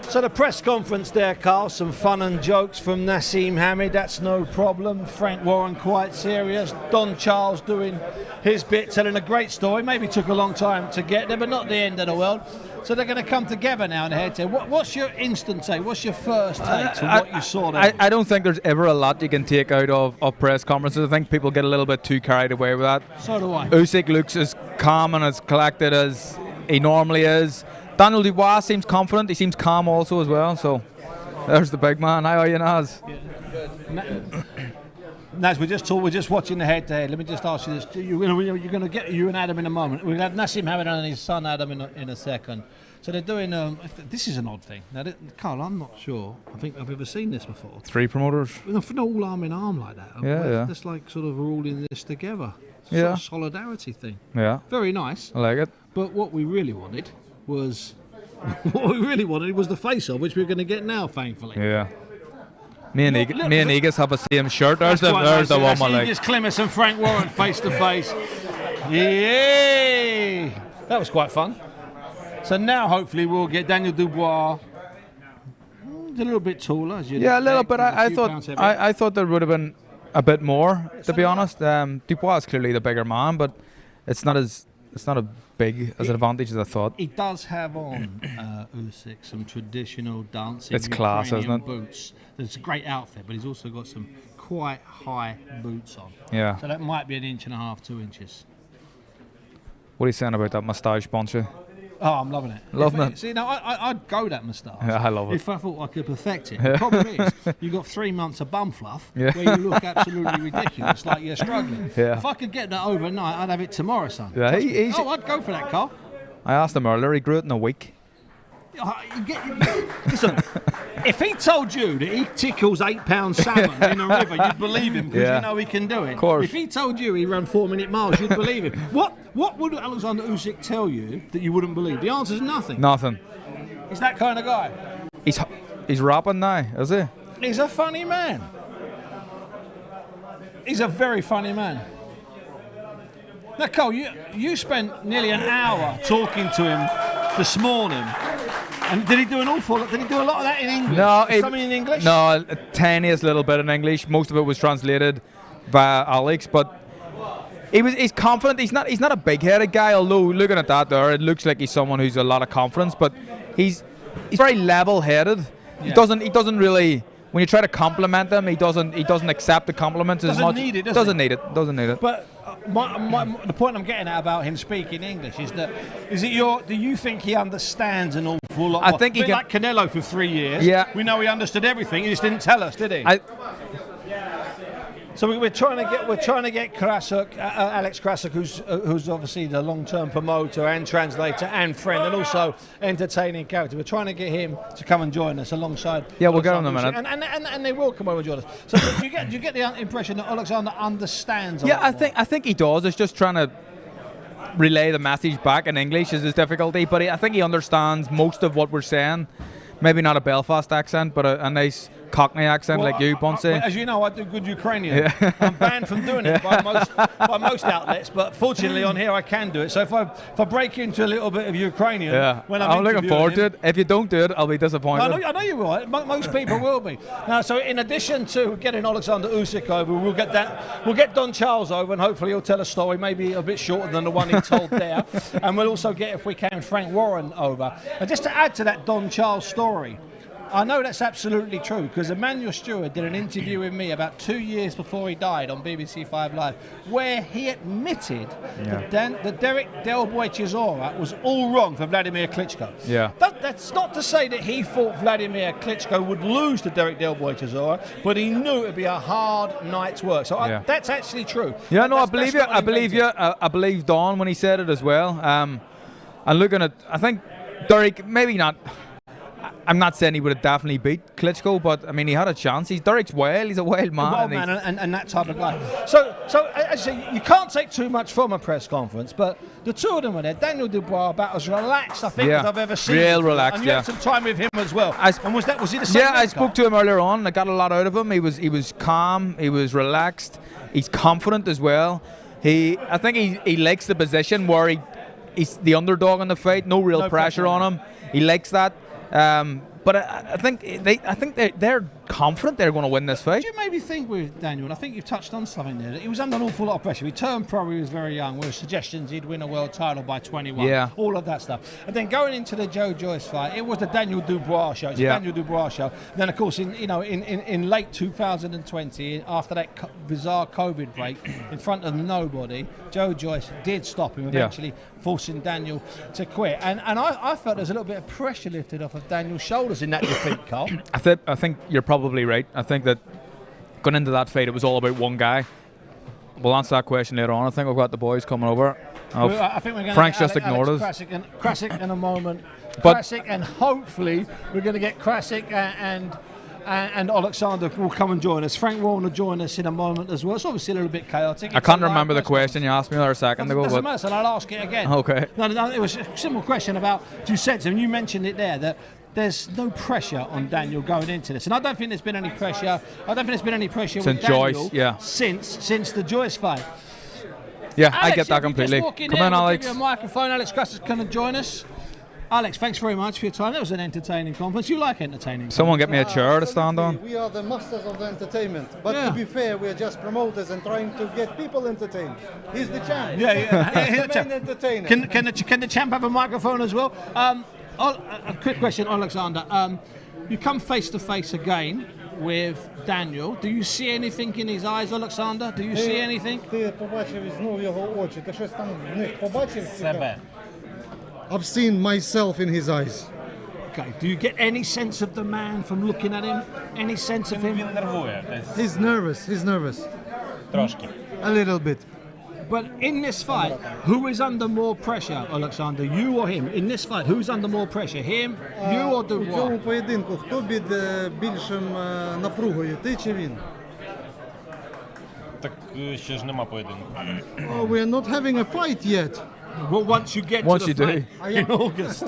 So the press conference there, Carl, some fun and jokes from Naseem Hamed, that's no problem. Frank Warren quite serious. Don Charles doing his bit, telling a great story. Maybe took a long time to get there, but not the end of the world. So they're going to come together now in the head-to-head. What's your instant take? What's your first take to what you saw there? I don't think there's ever a lot you can take out of press conferences. I think people get a little bit too carried away with that. So do I. Usyk looks as calm and as collected as he normally is. Daniel Dubois seems confident. He seems calm also as well. So there's the big man. How are you, Naz? Naz, we're just watching the head-to-head. Let me just ask you this: you're going to get you and Adam in a moment. We'll have Naseem Hamed and his son Adam in a second. So they're doing. This is an odd thing. Now, Carl, I'm not sure. I think I've ever seen this before. 3 promoters. No, all arm in arm like that. Yeah. Just like sort of we're all in this together. Yeah. Sort of solidarity thing. Yeah. Very nice. I like it. But what we really wanted was the face-off, which we're going to get now, thankfully. Yeah. Me and Egas have a same shirt. There's the one I like. Egas Clements and Frank Warren face to face. Yay! That was quite fun. So now hopefully we'll get Daniel Dubois. He's a little bit taller, as you a little bit. I thought there would have been a bit more, to be honest. Dubois is clearly the bigger man, but it's not as big as an advantage as I thought. He does have on Usyk some traditional dancing. It's class, isn't it? Boots. It's a great outfit, but he's also got some quite high boots on. Yeah. So that might be 1.5 inches, 2 inches. What are you saying about that moustache, Boncho? Oh, I'm loving it. Loving it. See, now I'd go that moustache. Yeah, I love it. If I thought I could perfect it. The problem is, you've got 3 months of bum fluff where you look absolutely ridiculous, like you're struggling. Yeah. If I could get that overnight, I'd have it tomorrow, son. Yeah, I'd go for that, Carl. I asked him earlier, he grew it in a week. Listen, if he told you that he tickles 8-pound salmon in a river, you'd believe him because you know he can do it. Of course. If he told you he ran 4-minute miles, you'd believe him. What would Oleksandr Usyk tell you that you wouldn't believe? The answer's nothing. Nothing. He's that kind of guy. He's rapping now, is he? He's a funny man. He's a very funny man. Now, Cole, you spent nearly an hour talking to him this morning. And did he do a lot of that in English? No, something in English? No, a tiniest little bit in English. Most of it was translated via Alex, but he's confident. He's not a big-headed guy, although looking at that there, it looks like he's someone who's a lot of confidence, but he's very level-headed. Yeah. He doesn't really, when you try to compliment him, he doesn't accept the compliments as much. Doesn't need it. But the point I'm getting at about him speaking English is that do you think he understands an awful lot? I think he can, like Canelo for 3 years. Yeah. We know he understood everything. He just didn't tell us, did he? So we're trying to get Krasuk, Alex Krasuk, who's obviously the long-term promoter and translator and friend and also entertaining character. We're trying to get him to come and join us alongside. Yeah, we'll get on in a minute. And they will come over and join us. So do you get the impression that Oleksandr understands? Yeah, I think he does. It's just trying to relay the message back in English is his difficulty, but I think he understands most of what we're saying. Maybe not a Belfast accent, but a nice Cockney accent like you, Ponce. As you know, I do good Ukrainian. Yeah. I'm banned from doing it by most outlets, but fortunately on here I can do it. So if I break into a little bit of Ukrainian, when I'm looking forward to it. If you don't do it, I'll be disappointed. I know you will. Most people will be. Now, so in addition to getting Oleksandr Usyk over, we'll get Don Charles over, and hopefully he'll tell a story, maybe a bit shorter than the one he told there. And we'll also get, if we can, Frank Warren over. And just to add to that Don Charles story, I know that's absolutely true because Emmanuel Stewart did an interview with me about 2 years before he died on BBC 5 Live where he admitted that Derek Del Boy Chisora was all wrong for Vladimir Klitschko. Yeah. That's not to say that he thought Vladimir Klitschko would lose to Derek Del Boy Chisora, but he knew it would be a hard night's work. So that's actually true. Yeah, no, I believe you. I believe Don when he said it as well. And looking at, I think Derek, maybe not. I'm not saying he would have definitely beat Klitschko, but I mean he had a chance. Derek's wild. He's a wild man. A wild man and that type of guy. So as you can't take too much from a press conference, but the two of them were there. Daniel Dubois about as relaxed, I think, as I've ever seen. Real relaxed. And you had some time with him as well. And was he the same? Yeah, I spoke to him earlier on. I got a lot out of him. He was calm. He was relaxed. He's confident as well. I think he likes the position where he he's the underdog in the fight. No real pressure on him. He likes that. But I think they're confident they're going to win this fight. Do you maybe think with Daniel, and I think you've touched on something there, that he was under an awful lot of pressure. He turned pro when he was very young, with suggestions he'd win a world title by 21, all of that stuff. And then going into the Joyce fight, it was the Daniel Dubois show. It's a Daniel Dubois show. Then, of course, in late 2020, after that bizarre COVID break, in front of nobody, Joyce did stop him, eventually forcing Daniel to quit. And I felt there's a little bit of pressure lifted off of Daniel's shoulders in that defeat, Carl. I think you're probably right. I think that going into that fight, it was all about one guy. We'll answer that question later on. I think we've got the boys coming over. I think we're going Frank's to just ignored us. Krasik in a moment. But Krasik, and hopefully we're going to get Krasik and Oleksandr will come and join us. Frank will join us in a moment as well. It's obviously a little bit chaotic. I can't remember the question you asked me a second ago. Doesn't matter, so I'll ask it again. Okay. No, it was a simple question about Usyk, and you mentioned it there, that there's no pressure on Daniel going into this. And I don't think there's been any pressure. I don't think there's been any pressure with Daniel since the Joyce fight. Yeah, Alex, I get that completely. Come on, Alex. Give you a microphone. Alex Krasik is going to join us. Alex, thanks very much for your time. That was an entertaining conference. You like entertaining? Someone get me a chair to stand on. We are the masters of the entertainment. But to be fair, we are just promoters and trying to get people entertained. He's the champ. He's the main entertainer. Can the champ have a microphone as well? A quick question, Oleksandr. You come face to face again with Daniel. Do you see anything in his eyes, Oleksandr? Do you see anything? I've seen myself in his eyes. Okay. Do you get any sense of the man from looking at him? Any sense of him? He's nervous. A little bit. But in this fight, who is under more pressure, Oleksandr? You or him? In this fight, who's under more pressure? Him, you or Dubois? У цьому поєдинку хто під більшим напругою, ти чи він? Так ще ж нема поєдинку. Oh, we are not having a fight yet. Well, once you get to the fight in August.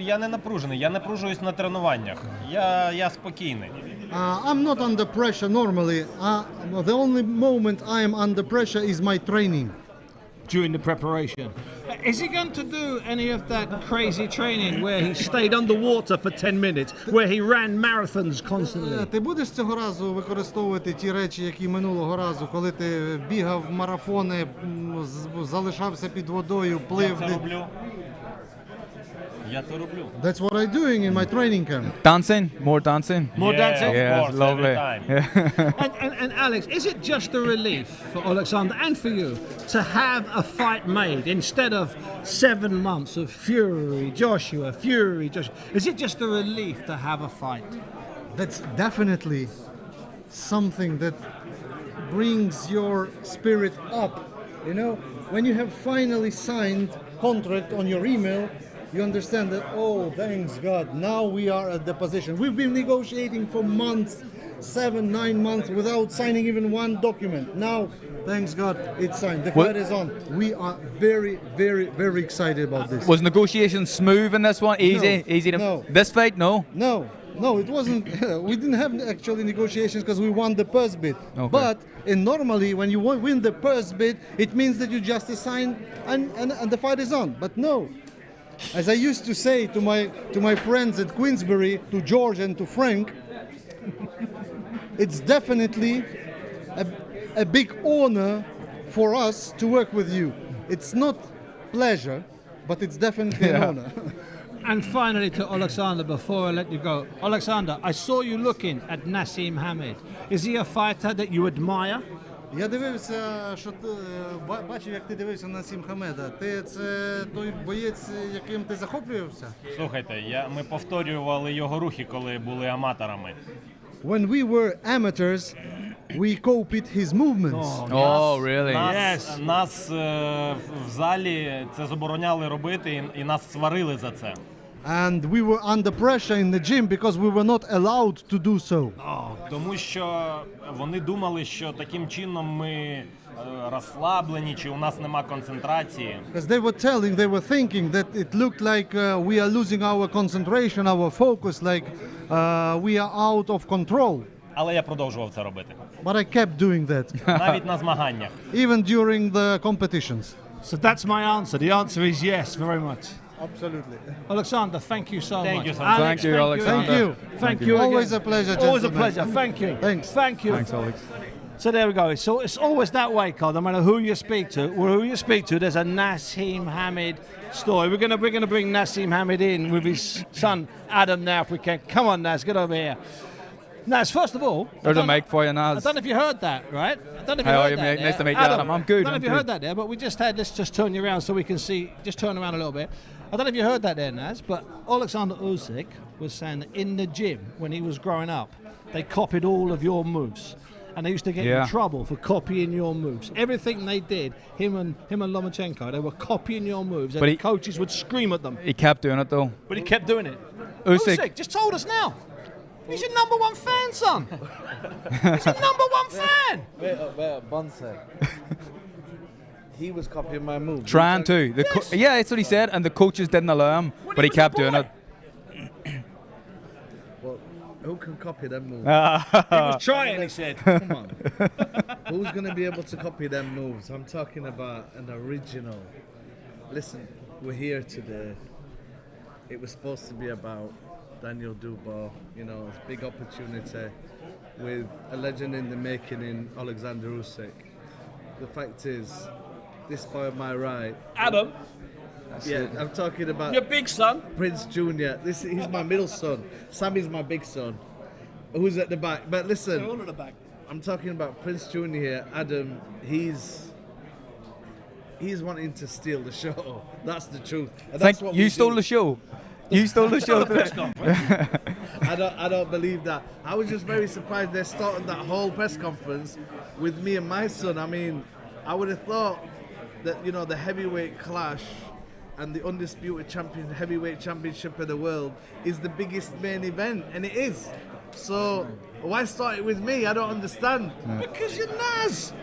Я не напружений, я напружуюсь на тренуваннях. Я спокійний. I'm not under pressure normally. The only moment I am under pressure is my training. During the preparation. Is he going to do any of that crazy training where he stayed underwater for 10 minutes, where he ran marathons constantly? Ти будеш цього разу використовувати ті речі, які минулого разу, коли ти бігав марафони, залишався під водою, плив? Я це роблю. That's what I'm doing in my training camp. Dancing? More dancing? More dancing? Yeah, Of course, lovely. every time. And Alex, is it just a relief for Oleksandr and for you to have a fight made instead of 7 months of Fury, Joshua? Is it just a relief to have a fight? That's definitely something that brings your spirit up. You know, when you have finally signed contract on your email, you understand that, oh, thanks God, now we are at the position. We've been negotiating for months, 7-9 months, without signing even one document. Now, thanks God, it's signed. The fight is on. We are very, very, very excited about this. Was negotiation smooth in this one? Easy to... No. This fight, no? No, it wasn't. We didn't have actually negotiations because we won the purse bid. Okay. But normally, when you win the purse bid, it means that you just sign and the fight is on. But no. As I used to say to my friends at Queensberry, to George and to Frank, it's definitely a big honor for us to work with you. It's not pleasure, but it's definitely an honor. And finally to Oleksandr, before I let you go. Oleksandr, I saw you looking at Naseem Hamed. Is he a fighter that you admire? Я дивився, що ти бачив, як ти дивився на Насім Хамеда. Це той боєць, яким ти захоплювався? Слухайте, ми повторювали його рухи, коли були аматорами. When we were amateurs, we copied his movements. Oh, really? Нас в залі це забороняли робити, і нас сварили за це. And we were under pressure in the gym because we were not allowed to do so. Тому що вони думали, що таким чином ми розслаблені, чи у нас нема концентрації. Because they were thinking that it looked like we are losing our concentration, our focus, like we are out of control. Але я продовжував це робити. But I kept doing that. Навіть на змаганнях. Even during the competitions. So that's my answer. The answer is yes, very much. Absolutely. Oleksandr, thank you so Thank much. you so Alex, much. Thank you, Oleksandr. Oleksandr. Thank you. Thank you. Always again. a pleasure, Always a gentlemen. pleasure. Thank you. Thanks. Thank you. Thanks, Alex. So there we go. So it's always that way, Carl. No matter who you speak to, there's a Naseem Hamed story. We're gonna bring Naseem Hamed in with his son Adam now, if we can. Come on, Nas, get over here. Nas, first of all, There's a mic for you, I Naz. don't know if you heard that, right? I don't know if you How are heard you, that. mate? there. Nice to meet you, Adam. I'm good, I don't know I'm if you good. heard that there, but we just had. Let's just turn you around so we can see. Just turn around a little bit. I don't know if you heard that there, Naz, but Oleksandr Usyk was saying that in the gym when he was growing up, they copied all of your moves. And they used to get in trouble for copying your moves. Everything they did, him and Lomachenko, they were copying your moves, and But the coaches would scream at them. He kept doing it though. But he kept doing it. Usyk just told us now. He's your number one fan, son. He's your number one fan. Wait up, Bonse. He was copying my moves. trying to. Yeah, that's what he said, and the coaches didn't allow him, but he kept doing it. Well, who can copy them moves? He was trying, he said. Come on. Who's going to be able to copy them moves? I'm talking about an original. Listen, we're here today. It was supposed to be about Daniel Dubois, it's a big opportunity with a legend in the making in Oleksandr Usyk. The fact is, this boy on my right, Adam, I'm talking about your big son. Prince Jr. He's my middle son. Sammy's my big son, who's at the back. But listen, They're all at the back. I'm talking about Prince Jr. here. Adam, he's wanting to steal the show. That's the truth. And that's what You we stole do. the show. You stole the show today. I don't believe that. I was just very surprised they started that whole press conference with me and my son. I mean, I would have thought that the heavyweight clash and the undisputed heavyweight championship of the world is the biggest main event, and it is. So why start it with me? I don't understand. Because you're Naz.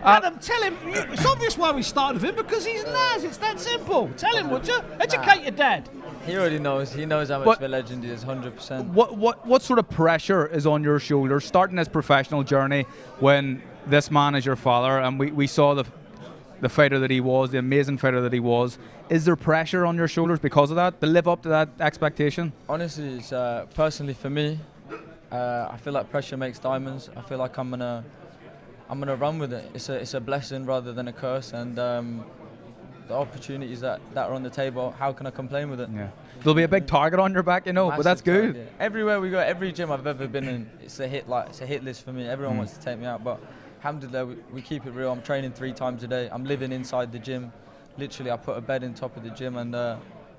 Adam, tell him. It's obvious why we started with him, because he's Naz. It's that simple. Tell him, would you? Educate your dad. He already knows. He knows how much of a legend he is, 100%. What sort of pressure is on your shoulders starting this professional journey when this man is your father, and we saw the fighter that he was, the amazing fighter that he was? Is there pressure on your shoulders because of that, to live up to that expectation? Honestly, it's personally for me, I feel like pressure makes diamonds. I feel like I'm gonna run with it. It's a blessing rather than a curse, and the opportunities that are on the table, how can I complain with it? Yeah, there'll be a big target on your back, but that's good. Target. Everywhere we go, every gym I've ever been in, it's a hit list for me. Everyone wants to take me out, but alhamdulillah, we keep it real. I'm training 3 times a day. I'm living inside the gym. Literally, I put a bed in top of the gym, and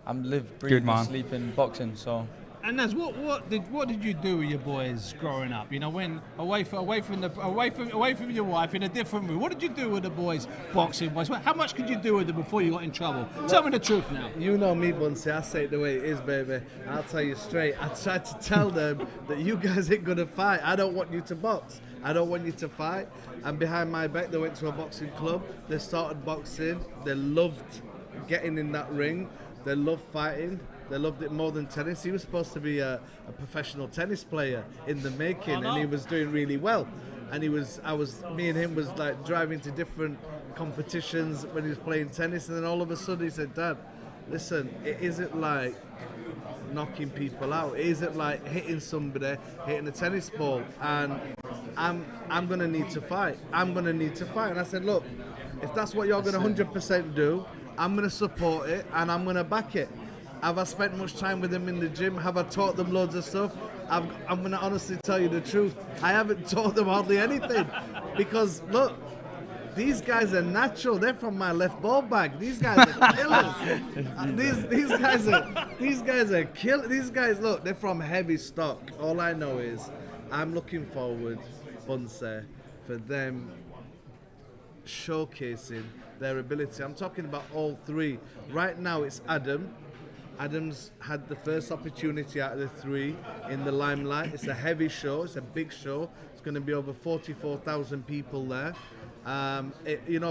I'm breathing, sleeping, boxing. So. And Naz, what did you do with your boys growing up? When away from your wife in a different room. What did you do with the boys boxing wise? How much could you do with them before you got in trouble? Tell me the truth now. You know me, Bunsey. I say it the way it is, baby. And I'll tell you straight. I tried to tell them that you guys ain't gonna fight. I don't want you to box. I don't want you to fight. And behind my back, they went to a boxing club. They started boxing. They loved getting in that ring. They loved fighting. They loved it more than tennis. He was supposed to be a professional tennis player in the making, and he was doing really well. And me and him was like driving to different competitions when he was playing tennis, and then all of a sudden he said, "Dad, listen, it isn't like knocking people out. It isn't like hitting somebody, hitting a tennis ball, and I'm gonna need to fight. I'm gonna need to fight." And I said, "Look, if that's what you're gonna 100% do, I'm gonna support it and I'm gonna back it." Have I spent much time with them in the gym? Have I taught them loads of stuff? I'm going to honestly tell you the truth. I haven't taught them hardly anything. Because, look, these guys are natural. They're from my left ball bag. These guys are killers. These guys are killers. These guys, look, they're from heavy stock. All I know is I'm looking forward, Bunse, for them showcasing their ability. I'm talking about all 3. Right now, it's Adam. Adam's had the first opportunity out of the 3 in the limelight. It's a heavy show. It's a big show. It's going to be over 44,000 people there.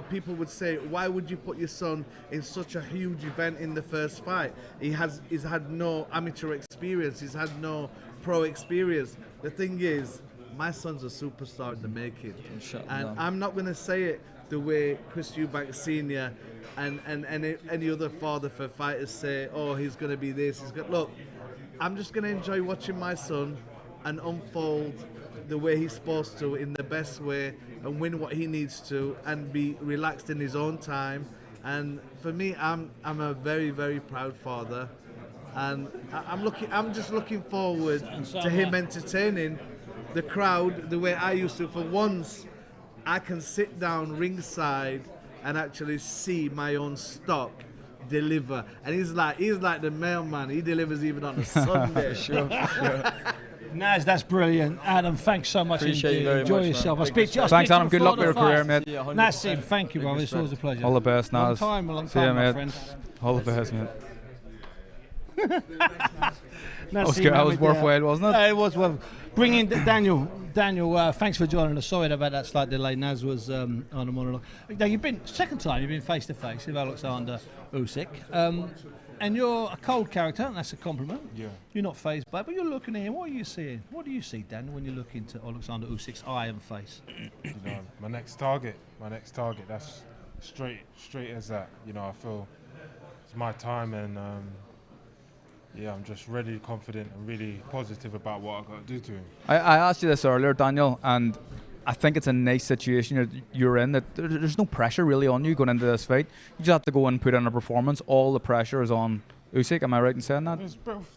People would say, why would you put your son in such a huge event in the first fight? He's had no amateur experience. He's had no pro experience. The thing is, my son's a superstar in the making. Inshallah. And I'm not going to say it the way Chris Eubank Sr. and any other father for fighters say, oh, he's going to be this. Look, I'm just going to enjoy watching my son and unfold the way he's supposed to in the best way and win what he needs to and be relaxed in his own time. And for me, I'm a very, very proud father. And I'm just looking forward to him entertaining the crowd the way I used to. For once, I can sit down ringside and actually see my own stock deliver. And he's like the mailman. He delivers even on a Sunday. Sure. Naz, that's brilliant. Adam, thanks so much. Appreciate you very Enjoy much, yourself. man. I'll speak to you. Thanks, Adam. Good luck with your career, mate. Naseem, thank you, brother. It's always a pleasure. All the best, Naz. Long time, See you, my mate. friend. All the best, mate. Naseem That was Hamed, worthwhile, wasn't it? It was worth. Bring in Daniel. Daniel, thanks for joining us. Sorry about that slight delay. Naz was on a monologue. Now, second time you've been face to face with Oleksandr Usyk. And you're a cold character, and that's a compliment. Yeah. You're not fazed by it, but you're looking at him. What are you seeing? What do you see, Dan, when you look into Oleksandr Usyk's eye and face? You know, my next target. That's straight as that. You know, I feel it's my time, and yeah, I'm just really confident and really positive about what I've got to do to him. I asked you this earlier, Daniel, and I think it's a nice situation you're in, that there's no pressure really on you going into this fight. You just have to go and put in a performance. All the pressure is on Usyk. Am I right in saying that?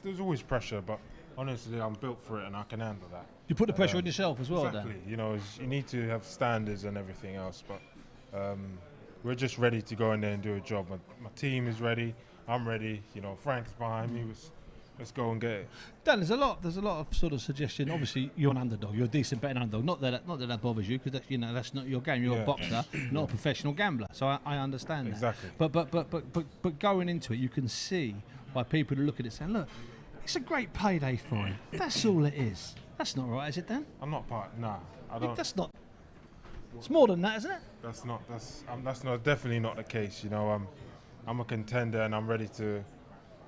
There's always pressure, but honestly, I'm built for it and I can handle that. You put the pressure on yourself as well, exactly. Dan? You know, you need to have standards and everything else, but we're just ready to go in there and do a job. My team is ready. I'm ready. You know, Frank's behind me. Let's go and get it. Dan, there's a lot of sort of suggestion. Obviously, you're an underdog. You're a decent betting underdog. Not that bothers you, because that's not your game. You're a boxer, not a professional gambler. So I understand that. Exactly. But going into it, you can see why people are looking at it saying, look, it's a great payday for him. That's all it is. That's not right, is it, Dan? I'm not part. Nah, I don't. That's not. It's more than that, isn't it? That's not definitely not the case. You know, I'm a contender and I'm ready to,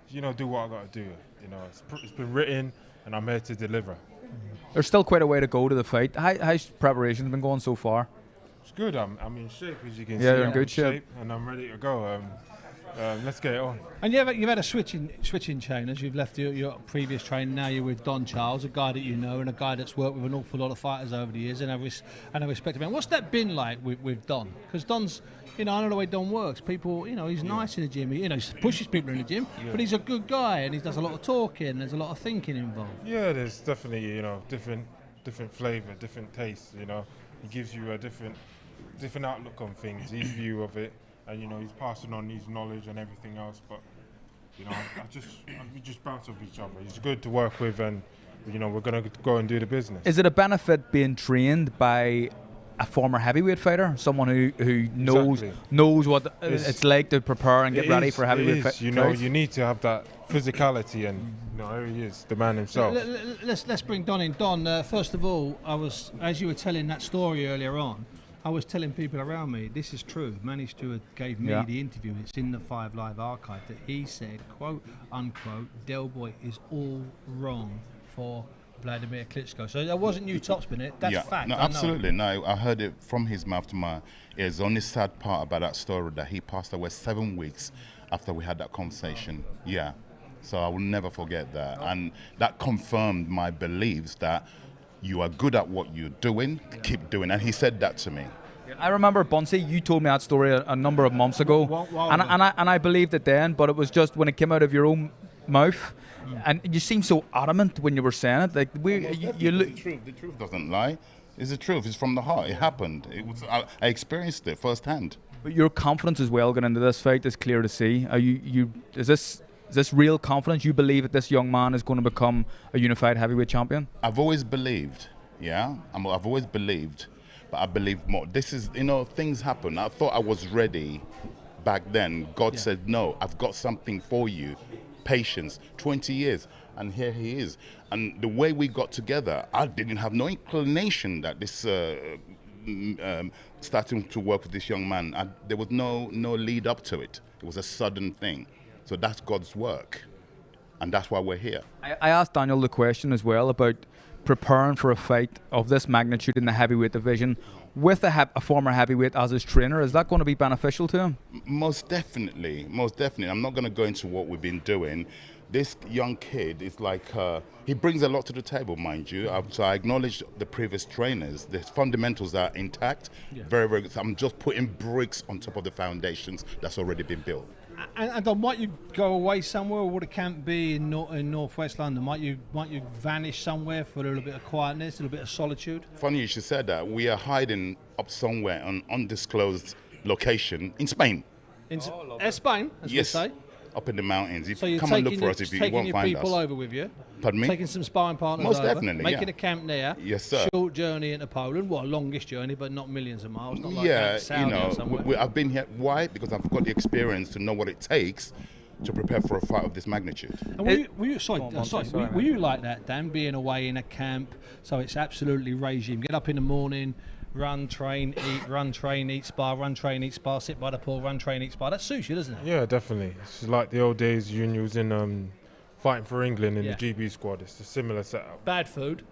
you know, do what I got to do. You know, it's been written, and I'm here to deliver. There's still quite a way to go to the fight. How's preparation's been going so far? It's good. I'm in shape, as you can see. Yeah, you're in I'm good shape, and I'm ready to go. Let's get it on. And you've had a switching chain as you've left your previous training. Now you're with Don Charles, a guy that you know and a guy that's worked with an awful lot of fighters over the years, and I respect him. What's that been like with Don? Because Don's, you know, I know the way Don works. People, you know, he's nice in the gym. You know, he pushes people in the gym, but he's a good guy and he does a lot of talking. There's a lot of thinking involved. Yeah, there's definitely, you know, different flavour, different tastes. You know, he gives you a different outlook on things, his view of it. And you know, he's passing on his knowledge and everything else, but you know, we just bounce off each other. He's good to work with, and you know, we're gonna go and do the business. Is it a benefit being trained by a former heavyweight fighter, someone who knows what it's like to prepare and get ready for heavyweight fights? You know, you need to have that physicality, and you know, there he is, the man himself. Let's bring Don in. Don, first of all, as you were telling that story earlier on, I was telling people around me, this is true. Manny Stewart gave me the interview. It's in the 5 Live archive that he said, quote unquote, Del Boy is all wrong for Vladimir Klitschko. So that wasn't you top spinning it. That's fact. No, absolutely. No, I heard it from his mouth to my ears. The only sad part about that story that he passed away 7 weeks after we had that conversation. Yeah. So I will never forget that. And that confirmed my beliefs that you are good at what you're doing, keep doing. And he said that to me. I remember, Bunsey, you told me that story a number of months ago, and I believed it then, but it was just when it came out of your own mouth, and you seemed so adamant when you were saying it. Like the truth doesn't lie. It's the truth. It's from the heart. It happened. I experienced it firsthand. But your confidence as well going into this fight is clear to see. Is this real confidence? You believe that this young man is going to become a unified heavyweight champion? I've always believed, I've always believed, but I believe more. This is, you know, things happen. I thought I was ready back then. God said, no, I've got something for you. Patience, 20 years, and here he is. And the way we got together, I didn't have no inclination that this, starting to work with this young man, there was no lead up to it. It was a sudden thing. So that's God's work, and that's why we're here. I asked Daniel the question as well about preparing for a fight of this magnitude in the heavyweight division with a former heavyweight as his trainer? Is that going to be beneficial to him? Most definitely, most definitely. I'm not going to go into what we've been doing. This young kid is like, he brings a lot to the table, mind you. So I acknowledge the previous trainers. The fundamentals are intact, very, very good. I'm just putting bricks on top of the foundations that's already been built. And Don, might you go away somewhere, or would a camp be in northwest London? Might you vanish somewhere for a little bit of quietness, a little bit of solitude? Funny you should say that. We are hiding up somewhere on undisclosed location in Spain. In Spain, as we say? Up in the mountains. So you're come and look for us if you won't your find people us. over with you? Pardon me? Taking some sparring partners Most over, definitely, making a camp there. Yes, sir. Short journey into Poland. Well, longest journey, but not millions of miles. Not like Yeah, Saudi or somewhere. I've been here. Why? Because I've got the experience to know what it takes to prepare for a fight of this magnitude. And were you like that, Dan, being away in a camp? So it's absolutely regime. Get up in the morning, run, train, eat, spar, run, train, eat, spar, sit by the pool, run, train, eat, spar. That suits you, doesn't it? Yeah, definitely. It's like the old days when you was in fighting for England in the GB squad. It's a similar setup. Bad food,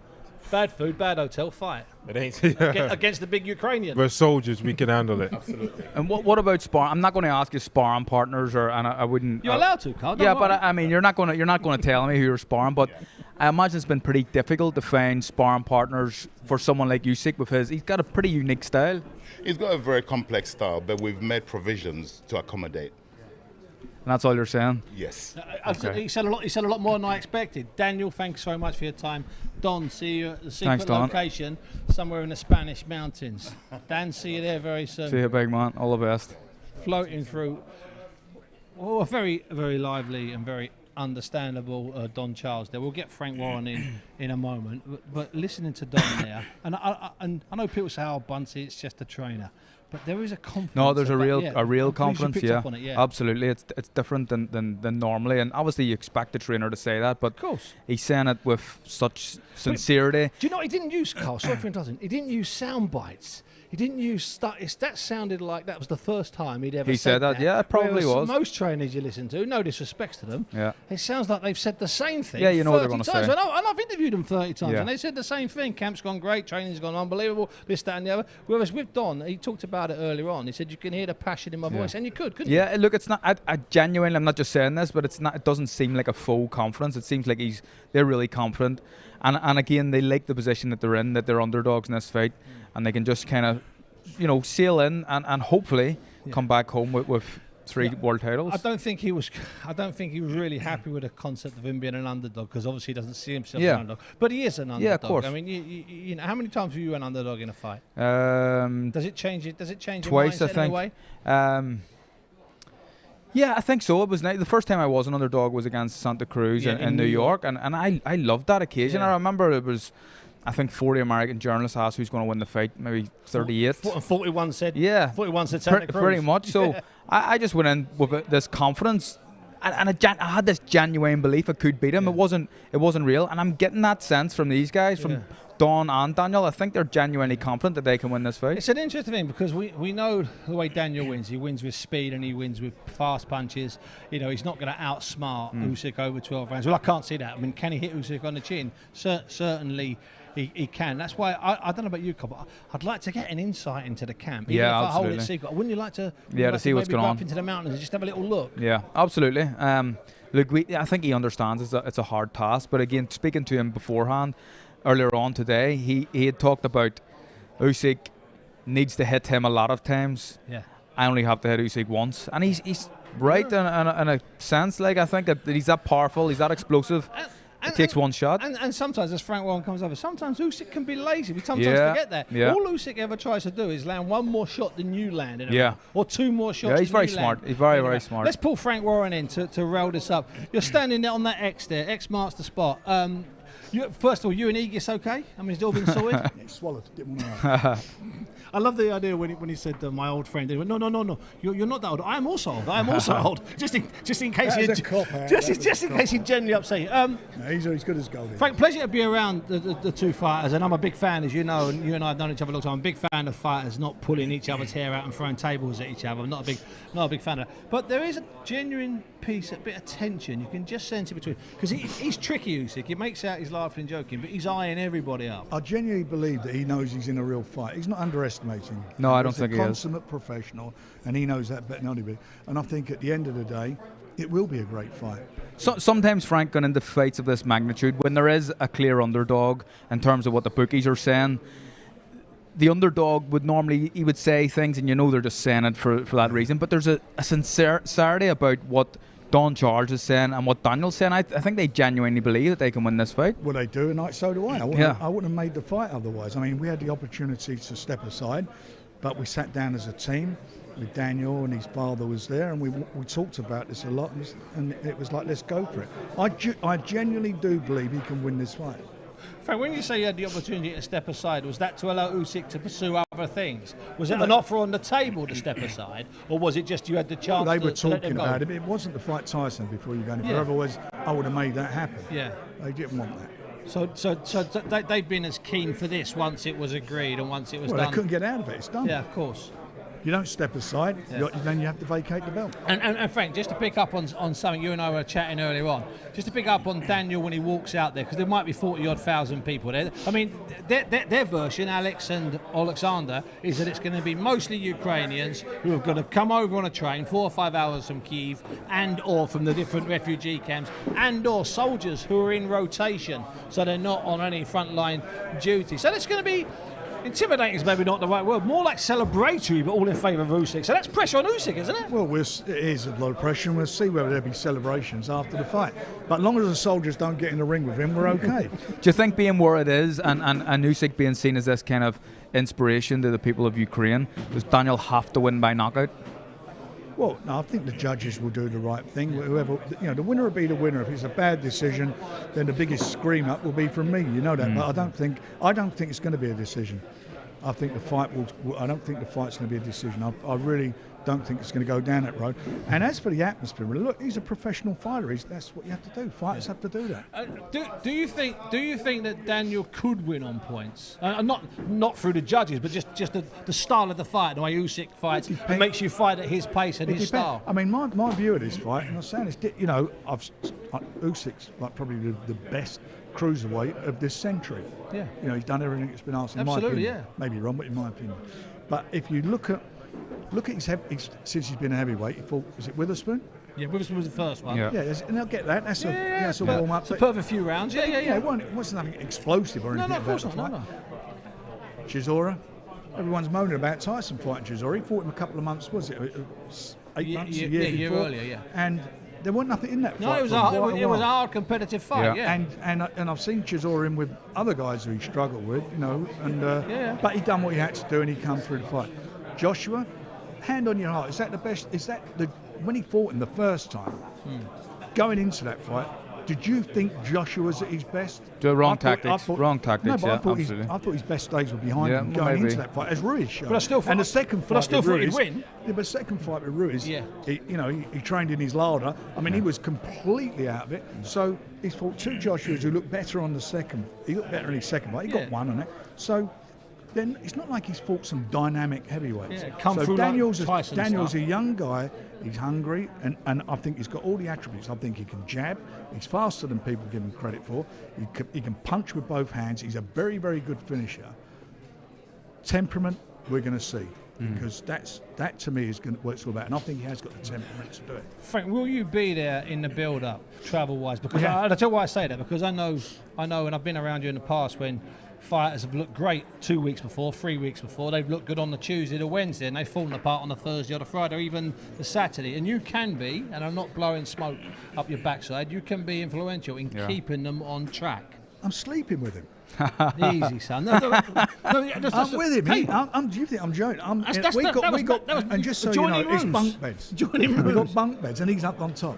bad hotel, fight. It ain't against the big Ukrainian. We're soldiers, we can handle it. Absolutely. And what about sparring? I'm not going to ask you sparring partners, and I wouldn't. You're allowed to, Carl. Yeah, but I mean, you're not going to tell me who you're sparring. But I imagine it's been pretty difficult to find sparring partners for someone like Usyk with he's got a pretty unique style. He's got a very complex style, but we've made provisions to accommodate. And that's all you're saying? Yes. He said a lot. He said a lot more than I expected. Daniel, thanks so much for your time. Don, see you at the secret location somewhere in the Spanish mountains. Dan, see you there very soon. See you, big man. All the best. Floating through, a very, very lively and very understandable Don Charles there. We'll get Frank Warren in a moment. But listening to Don there, and I know people say, "Oh, Bunty, it's just a trainer." But there is a confidence. No, there's a real confidence. Yeah, yeah, absolutely. It's different than normally, and obviously you expect the trainer to say that, but of course he's saying it with such sincerity. Do you know he didn't use Carl? Sorry for interrupting. He didn't use sound bites. He didn't use that sounded like that was the first time he'd ever said that. Yeah, it probably was. Most trainers you listen to, no disrespect to them, it sounds like they've said the same thing. Yeah, you know what they're going to say. And I've interviewed them 30 times, and they said the same thing. Camp's gone great, training's gone unbelievable, this, that, and the other. Whereas with Don, he talked about it earlier on. He said you can hear the passion in my voice, and you couldn't you? Yeah, look, it's not. I genuinely, I'm not just saying this, but it's not. It doesn't seem like a faux confidence. It seems like they're really confident, and again, they like the position that they're in, that they're underdogs in this fight, and they can just kind of, sail in and hopefully come back home with 3 world titles. I don't think he was really happy with the concept of him being an underdog, because obviously he doesn't see himself as an underdog. But he is an underdog. Yeah, of course. I mean, you know, how many times were you an underdog in a fight? Does it change it? Does it change twice? Your mindset I think. In a way? Yeah, I think so. It was the first time I was an underdog was against Santa Cruz in New York, and I loved that occasion. I remember it was, I think 40 American journalists asked who's going to win the fight, maybe 38. 41 said. Yeah, 41 said Santa Cruz. Pretty much. So I just went in with this confidence, and I had this genuine belief I could beat him. It wasn't real, and I'm getting that sense from these guys, from Don and Daniel. I think they're genuinely confident that they can win this fight. It's an interesting thing, because we know the way Daniel wins. He wins with speed and he wins with fast punches. He's not going to outsmart Usyk over 12 rounds. Well, I can't see that. I mean, can he hit Usyk on the chin? Certainly. He can. That's why I don't know about you, Cobb, but I'd like to get an insight into the camp. Even if I hold it secret. Wouldn't you like to? To see what's going on. Go up into the mountains and just have a little look. Yeah, absolutely. Look, I think he understands it's a hard task. But again, speaking to him beforehand, earlier on today, he had talked about Usyk needs to hit him a lot of times. Yeah. I only have to hit Usyk once, and he's right in a sense. Like, I think that he's that powerful, he's that explosive. It takes one shot. And sometimes, as Frank Warren comes over, sometimes Usyk can be lazy. We sometimes forget that. Yeah. All Usyk ever tries to do is land one more shot than you land. Or 2 more shots. Yeah, he's very smart. He's very, very smart. Let's pull Frank Warren in to roll this up. You're standing there on that X there. X marks the spot. First of all, you and Aegis okay? I mean, it's all been sorted? Yeah, swallowed. Didn't want to I love the idea when he said my old friend. He went, no. You're not that old. I am also old. I am also old. Just in case just in case he genuinely upset you. He's as good as gold. Frank, pleasure to be around the 2 fighters, and I'm a big fan, as you know, and you and I have known each other a long time. I'm a big fan of fighters not pulling each other's hair out and throwing tables at each other. I'm not a big fan of that. But there is genuine piece, a bit of tension. You can just sense it between, because he's tricky, Usyk. He makes out he's laughing and joking, but he's eyeing everybody up. I genuinely believe that he knows he's in a real fight. He's not underestimating. No, I don't think he is. He's a consummate professional, and he knows that better than anybody. And I think at the end of the day, it will be a great fight. So, sometimes, Frank, going into fights of this magnitude, when there is a clear underdog in terms of what the bookies are saying, the underdog would normally, he would say things, and you know they're just saying it for that reason. But there's a sincerity about what Don Charles is saying and what Daniel's saying. I think they genuinely believe that they can win this fight. Well, they do, and so do I. I wouldn't have made the fight otherwise. I mean, we had the opportunity to step aside, but we sat down as a team with Daniel, and his father was there, and we talked about this a lot, and it was like, let's go for it. I genuinely do believe he can win this fight. Frank, when you say you had the opportunity to step aside, was that to allow Usyk to pursue other things? Was it an offer on the table to step aside, or was it just you had the chance they were to let them talking go? about it. It wasn't to fight Tyson before you go any further. Otherwise, I would have made that happen. Yeah. They didn't want that. So they've been as keen for this once it was agreed and once it was done. They couldn't get out of it. It's done. Yeah, of course. You don't step aside, then you have to vacate the belt. And Frank, just to pick up on something you and I were chatting earlier on, just to pick up on Daniel when he walks out there, because there might be 40,000 people there. I mean, their version, Alex and Oleksandr, is that it's going to be mostly Ukrainians who are going to come over on a train 4 or 5 hours from Kyiv and or from the different refugee camps and or soldiers who are in rotation, so they're not on any frontline duty. So it's going to be... intimidating is maybe not the right word, more like celebratory, but all in favour of Usyk. So that's pressure on Usyk, isn't it? Well, it is a lot of pressure, and we'll see whether there'll be celebrations after the fight. But as long as the soldiers don't get in the ring with him, we're okay. Do you think, being where it is, and Usyk being seen as this kind of inspiration to the people of Ukraine, does Daniel have to win by knockout? Well, no, I think the judges will do the right thing. Whoever, the winner will be the winner. If it's a bad decision, then the biggest scream up will be from me. You know that. But I don't think it's going to be a decision. I think the fight will. I don't think the fight's going to be a decision. I really don't think it's going to go down that road. And as for the atmosphere, look, he's a professional fighter. That's what you have to do. Fighters have to do that. Do you think that Daniel could win on points? Not through the judges, but just the style of the fight, the way Usyk fights, it makes you fight at his pace and his style. I mean, my view of this fight, and I'm saying this, Usyk's like probably the best cruiserweight of this century. Yeah. He's done everything that's been asked. In Absolutely, my opinion. yeah. Maybe wrong, but in my opinion. But if you look at since he's been a heavyweight, he fought, was it Witherspoon? Yeah, Witherspoon was the first one. Yeah, and I'll get that. That's a warm up. It's a perfect few rounds. Yeah. It wasn't nothing explosive or anything. No, of course not. No. Chisora, everyone's moaning about Tyson fighting Chisora. He fought him a couple of months, was it? 8 months, a year before. Earlier, yeah. And there wasn't nothing in that fight. No, it was a hard competitive fight. Yeah. And I've seen Chisora in with other guys who he struggled with, but he done what he had to do and he come through the fight. Joshua, hand on your heart, is that the best? Is that when he fought him the first time, going into that fight, did you think Joshua was at his best? Wrong tactics. No, but absolutely. I thought his best days were behind him going into that fight, as Ruiz showed. But I still thought, and the second fight with Ruiz, he'd win. Yeah, but the second fight with Ruiz, he trained in his larder. I mean, he was completely out of it. So he's fought two Joshuas who looked better on the second. He looked better in his second fight. He got one on it. So then it's not like he's fought some dynamic heavyweights. So Daniel's a young guy. He's hungry, and I think he's got all the attributes. I think he can jab. He's faster than people give him credit for. He can punch with both hands. He's a very, very good finisher. Temperament, we're going to see. Because that to me is what it's all about, and I think he has got the temperament to do it. Frank, will you be there in the build-up, travel-wise? Because I'll tell you why I say that, because I know, and I've been around you in the past when fighters have looked great 2 weeks before, 3 weeks before. They've looked good on the Tuesday, the Wednesday, and they've fallen apart on the Thursday or the Friday, or even the Saturday. And you can be, and I'm not blowing smoke up your backside, you can be influential in keeping them on track. I'm sleeping with him. Easy, son. I'm with him. Hey, do you think I'm joking? And just so you know, it's bunk beds. We've got bunk beds, and he's up on top.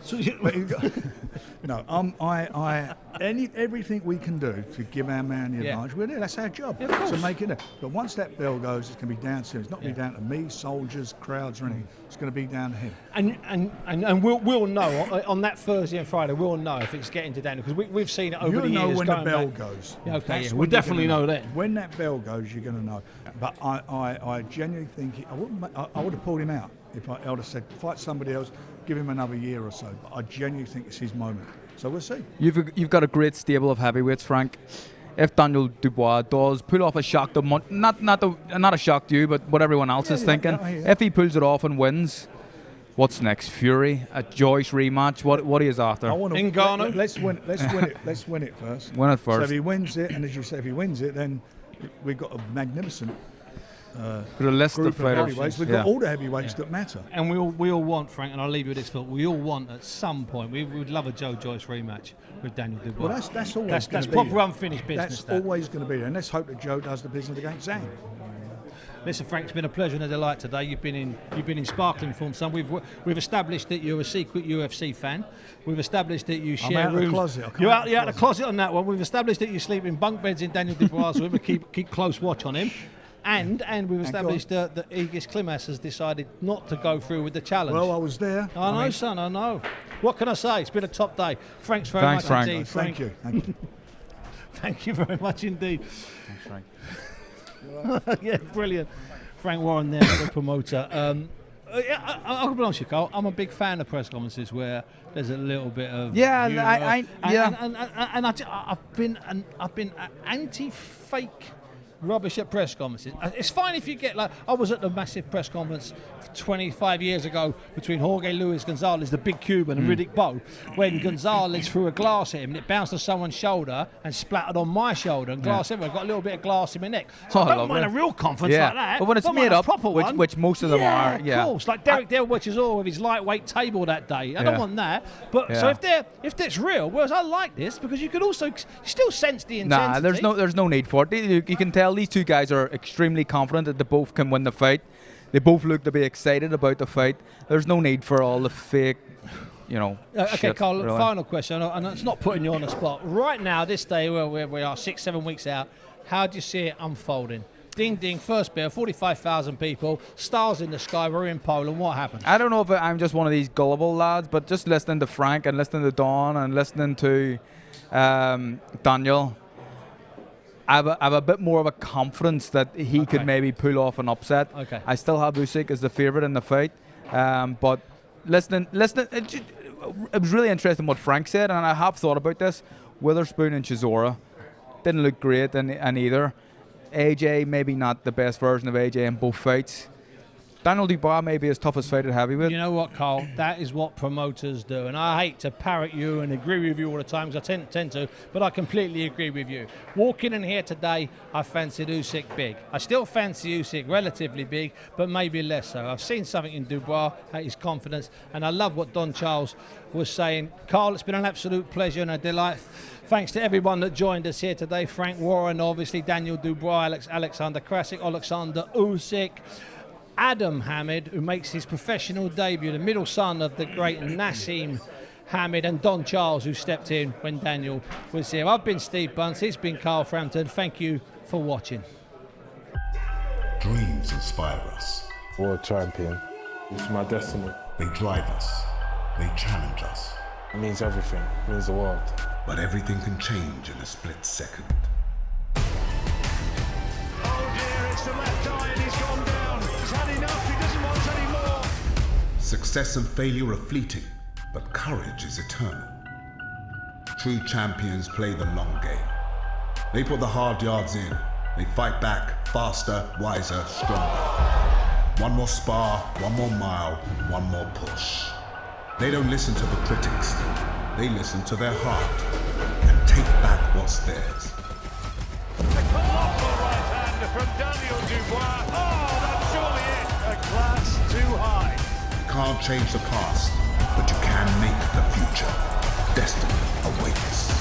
everything we can do to give our man the advantage, we're there. That's our job. To make it there. But once that bell goes, it's going to be down to him. It's not going to be down to me, soldiers, crowds, or anything. It's going to be down to him. And we'll know on that Thursday and Friday. We'll know if it's getting to Daniel because we've seen it over the years. You'll know when the bell back. goes. Yeah, okay, That's we'll when you're definitely gonna know then. When that bell goes, you're going to know. But I genuinely think I would have pulled him out if I would have said fight somebody else, give him another year or so. But I genuinely think it's his moment. So we'll see. You've got a great stable of heavyweights, Frank. If Daniel Dubois does pull off a shock to not a shock to you, but what everyone else is thinking, if he pulls it off and wins, what's next? Fury, a Joyce rematch. What he is after? Ngannou. Let's win it. Let's win it first. Win it first. So if he wins it, and as you say, if he wins it, then we've got a magnificent a list group of fighters. heavyweights. We've got all the heavyweights that matter. And we all want, Frank, and I'll leave you with this thought, we all want at some point, we would love a Joe Joyce rematch with Daniel Dubois. Well, that's always that's be proper there. unfinished business. That's always going to be there. And let's hope that Joe does the business against Zhang. Listen, Frank, it's been a pleasure and a delight today. You've been in sparkling form, son. We've established that you're a secret UFC fan. We've established that you share I'm out rooms. of the closet. You're out of the closet on that one. We've established that you sleep in bunk beds in Daniel Dubois' room and keep close watch on him. And we've established that Aegis Klimas has decided not to go through with the challenge. Well, I was there. I know, son. I know. What can I say? It's been a top day. Thanks very much Frank. indeed, Frank. Thank you. Thank you very much indeed. Thanks, Frank. Yeah, brilliant. Frank Warren there, the promoter. I'll be honest with you, Carl. I'm a big fan of press conferences where there's a little bit of I've been anti-fake rubbish at press conferences. It's fine if you get I was at the massive press conference 25 years ago between Jorge Luis Gonzalez, the big Cuban, and Riddick Bowe, when Gonzalez threw a glass at him and it bounced on someone's shoulder and splattered on my shoulder and glass everywhere. Got a little bit of glass in my neck. So I don't mind a real conference like that. But when it's made up, which most of them are, of course. Like Derek Dale Chisora with his lightweight table that day. I don't want that. But so if that's real, whereas I like this because you could also still sense the intensity. Nah, there's no need for it. You can tell these two guys are extremely confident that they both can win the fight. They both look to be excited about the fight. There's no need for all the fake, okay, shit, Carl, really. Final question, and it's not putting you on the spot. Right now, this day where we are 6-7 weeks out, how do you see it unfolding? Ding, ding, first bell, 45,000 people, stars in the sky, we're in Poland, what happens? I don't know if I'm just one of these gullible lads, but just listening to Frank and listening to Don and listening to Daniel, I have a bit more of a confidence that he could maybe pull off an upset. Okay. I still have Usyk as the favourite in the fight, but listening, it was really interesting what Frank said, and I have thought about this. Witherspoon and Chisora didn't look great in either. AJ maybe not the best version of AJ in both fights. Daniel Dubois may be his toughest fight at heavyweight. You know what, Carl? That is what promoters do. And I hate to parrot you and agree with you all the time, because I tend to, but I completely agree with you. Walking in here today, I fancied Usyk big. I still fancy Usyk relatively big, but maybe less so. I've seen something in Dubois at his confidence, and I love what Don Charles was saying. Carl, it's been an absolute pleasure and a delight. Thanks to everyone that joined us here today. Frank Warren, obviously, Daniel Dubois, Alexander Krasik, Oleksandr Usyk, Adam Hamed, who makes his professional debut, the middle son of the great Naseem Hamed, and Don Charles, who stepped in when Daniel was here. I've been Steve Bunce, he's been Carl Frampton. Thank you for watching. Dreams inspire us. World champion. It's my destiny. They drive us. They challenge us. It means everything. It means the world. But everything can change in a split second. Oh dear, it's the left eye and he's gone down. He's had enough, he doesn't want any more. Success and failure are fleeting, but courage is eternal. True champions play the long game. They put the hard yards in. They fight back, faster, wiser, stronger. One more spar, one more mile, one more push. They don't listen to the critics. They listen to their heart and take back what's theirs. A colossal right hand from Daniel Dubois. Oh, that's surely it. A class too high. You can't change the past, but you can make the future. Destiny awaits.